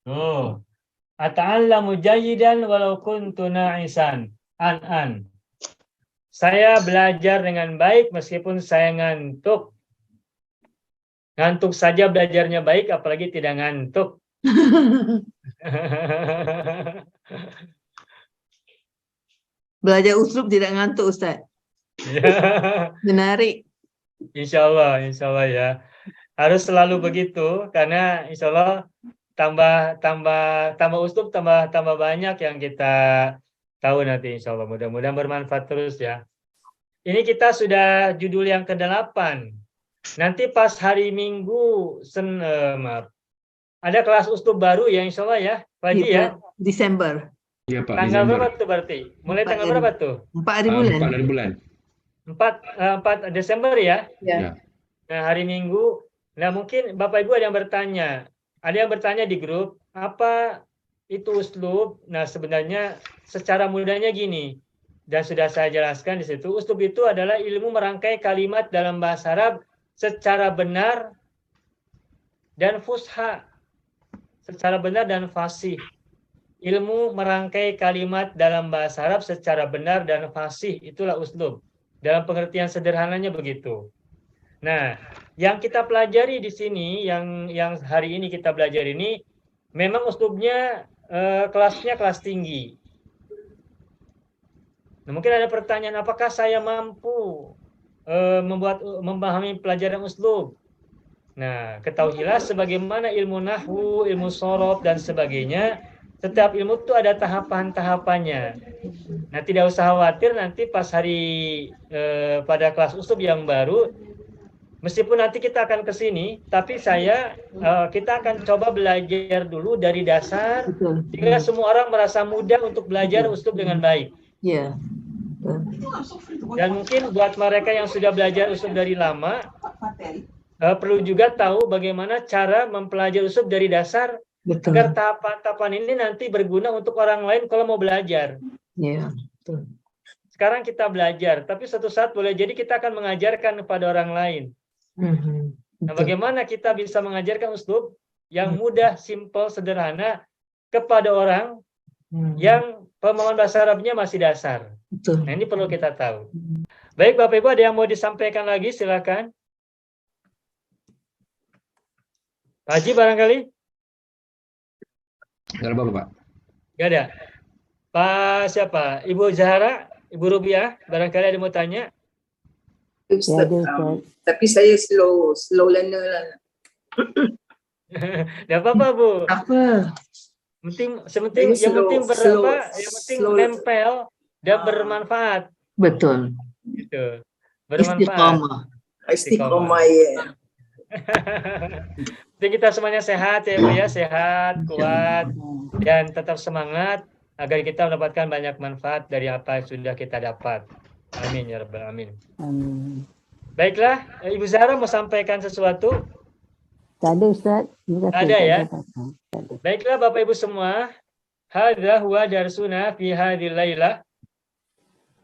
S1: Tuh. Ata'allamu jayidan walau kuntu na'isan. An. Saya belajar dengan baik meskipun saya ngantuk. Ngantuk saja belajarnya baik, apalagi tidak ngantuk.
S3: Belajar uslub tidak ngantuk, Ustaz.
S1: Ya.
S3: Menarik.
S1: Insya Allah ya. Harus selalu begitu, karena insya Allah tambah uslub, tambah banyak yang kita tahu nanti insya Allah. Mudah-mudahan bermanfaat terus ya. Ini kita sudah judul yang ke-8. Nanti pas hari Minggu, ada kelas uslub baru ya insya Allah ya, Pak Haji ya.
S3: Desember.
S2: Iya Pak.
S1: Tanggal
S2: Desember.
S1: berapa tuh berarti? Mulai tanggal berapa tuh?
S3: 4 hari bulan.
S2: 4 hari bulan.
S1: 4 Desember ya?
S3: Ya.
S1: Nah, hari Minggu. Nah, mungkin Bapak Ibu ada yang bertanya. Ada yang bertanya di grup, apa itu uslub? Nah, sebenarnya secara mudahnya gini. Dan sudah saya jelaskan di situ. Uslub itu adalah ilmu merangkai kalimat dalam bahasa Arab secara benar dan fusha. Secara benar dan fasih. Ilmu merangkai kalimat dalam bahasa Arab secara benar dan fasih, itulah uslub. Dalam pengertian sederhananya begitu. Nah, yang kita pelajari di sini, yang hari ini kita belajar ini, memang uslubnya kelasnya kelas tinggi. Nah, mungkin ada pertanyaan, apakah saya mampu memahami pelajaran uslub? Nah, ketahuilah sebagaimana ilmu nahwu, ilmu shorof, dan sebagainya, setiap ilmu itu ada tahapan-tahapannya. Nah, tidak usah khawatir nanti pas pada kelas uslub yang baru, meskipun nanti kita akan ke sini, tapi kita akan coba belajar dulu dari dasar, sehingga semua orang merasa mudah untuk belajar uslub dengan baik.
S3: Ya.
S1: Dan mungkin buat mereka yang sudah belajar uslub dari lama, perlu juga tahu bagaimana cara mempelajari uslub dari dasar.
S3: Betul.
S1: Agar tahapan-tahapan ini nanti berguna untuk orang lain kalau mau belajar.
S3: Ya, betul.
S1: Sekarang kita belajar, tapi suatu saat boleh jadi kita akan mengajarkan kepada orang lain. Nah, bagaimana kita bisa mengajarkan uslub yang mudah, simpel, sederhana kepada orang yang pemahaman bahasa Arabnya masih dasar.
S3: Betul.
S1: Nah, ini perlu kita tahu. Baik, Bapak Ibu, ada yang mau disampaikan lagi? Silakan. Pak Haji barangkali?
S2: Gak ada Pak.
S1: Gak ada. Pak siapa? Ibu Zahra, Ibu Rubiah, barangkali ada mau tanya?
S4: Ya, ada, Ustaz.
S9: Tapi saya slow learner lah.
S1: Tidak apa-apa Bu.
S3: Apa?
S1: Sementing yang penting nempel dan bermanfaat
S3: Betul.
S1: gitu. Bermanfaat.
S3: Istiqamah.
S1: Istiqomah,
S5: ya.
S1: Jadi kita semuanya sehat ya Bu ya, sehat, kuat, dan tetap semangat agar kita mendapatkan banyak manfaat dari apa yang sudah kita dapat. Amin ya rabbal alamin.
S4: Amin.
S1: Baiklah, Ibu Zahra mau sampaikan sesuatu?
S4: Tak ada Ustaz. Terima kasih.
S1: Ada ya?
S4: Tak ada.
S1: Baiklah Bapak Ibu semua, hadza huwa darsuna fi hadhil lailah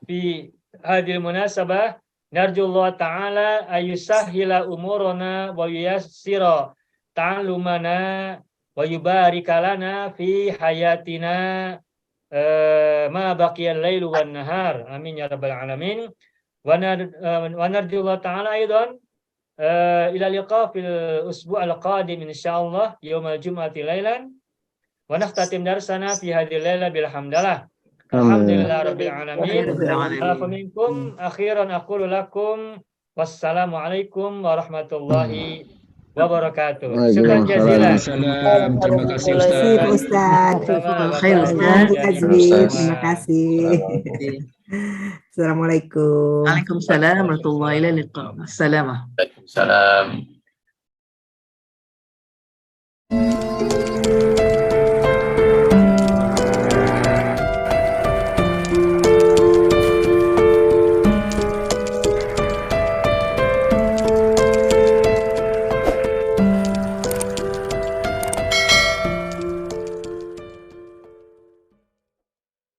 S1: fi hadhil munasabah narjullah ta'ala ayusahhila umurana wa yuyassira ta'allumana wa yubarikalana fi hayatina ma baqiyal lailu wan nahar. Amin ya rabbal alamin. Wa narjullah ta'ala aidan ila liqa fil usbu' al-qadim insyaallah yaumal jum'ati lailan wa naftatim darsana fi hadhil laila bilhamdalillah. Alhamdulillah rabbil alamin. Wa minkum akhiran aqulu lakum wassalamu alaikum warahmatullahi wabarakatuh. Syukran jazilan.
S2: Salam. Terima kasih
S5: Terima
S2: Ustaz.
S5: kasih Ustaz.
S3: Khair Ustaz.
S5: Azmi, terima kasih. Assalamualaikum.
S3: Waalaikumsalam warahmatullahi wabarakatuh. Assalamah.
S9: Waalaikumsalam.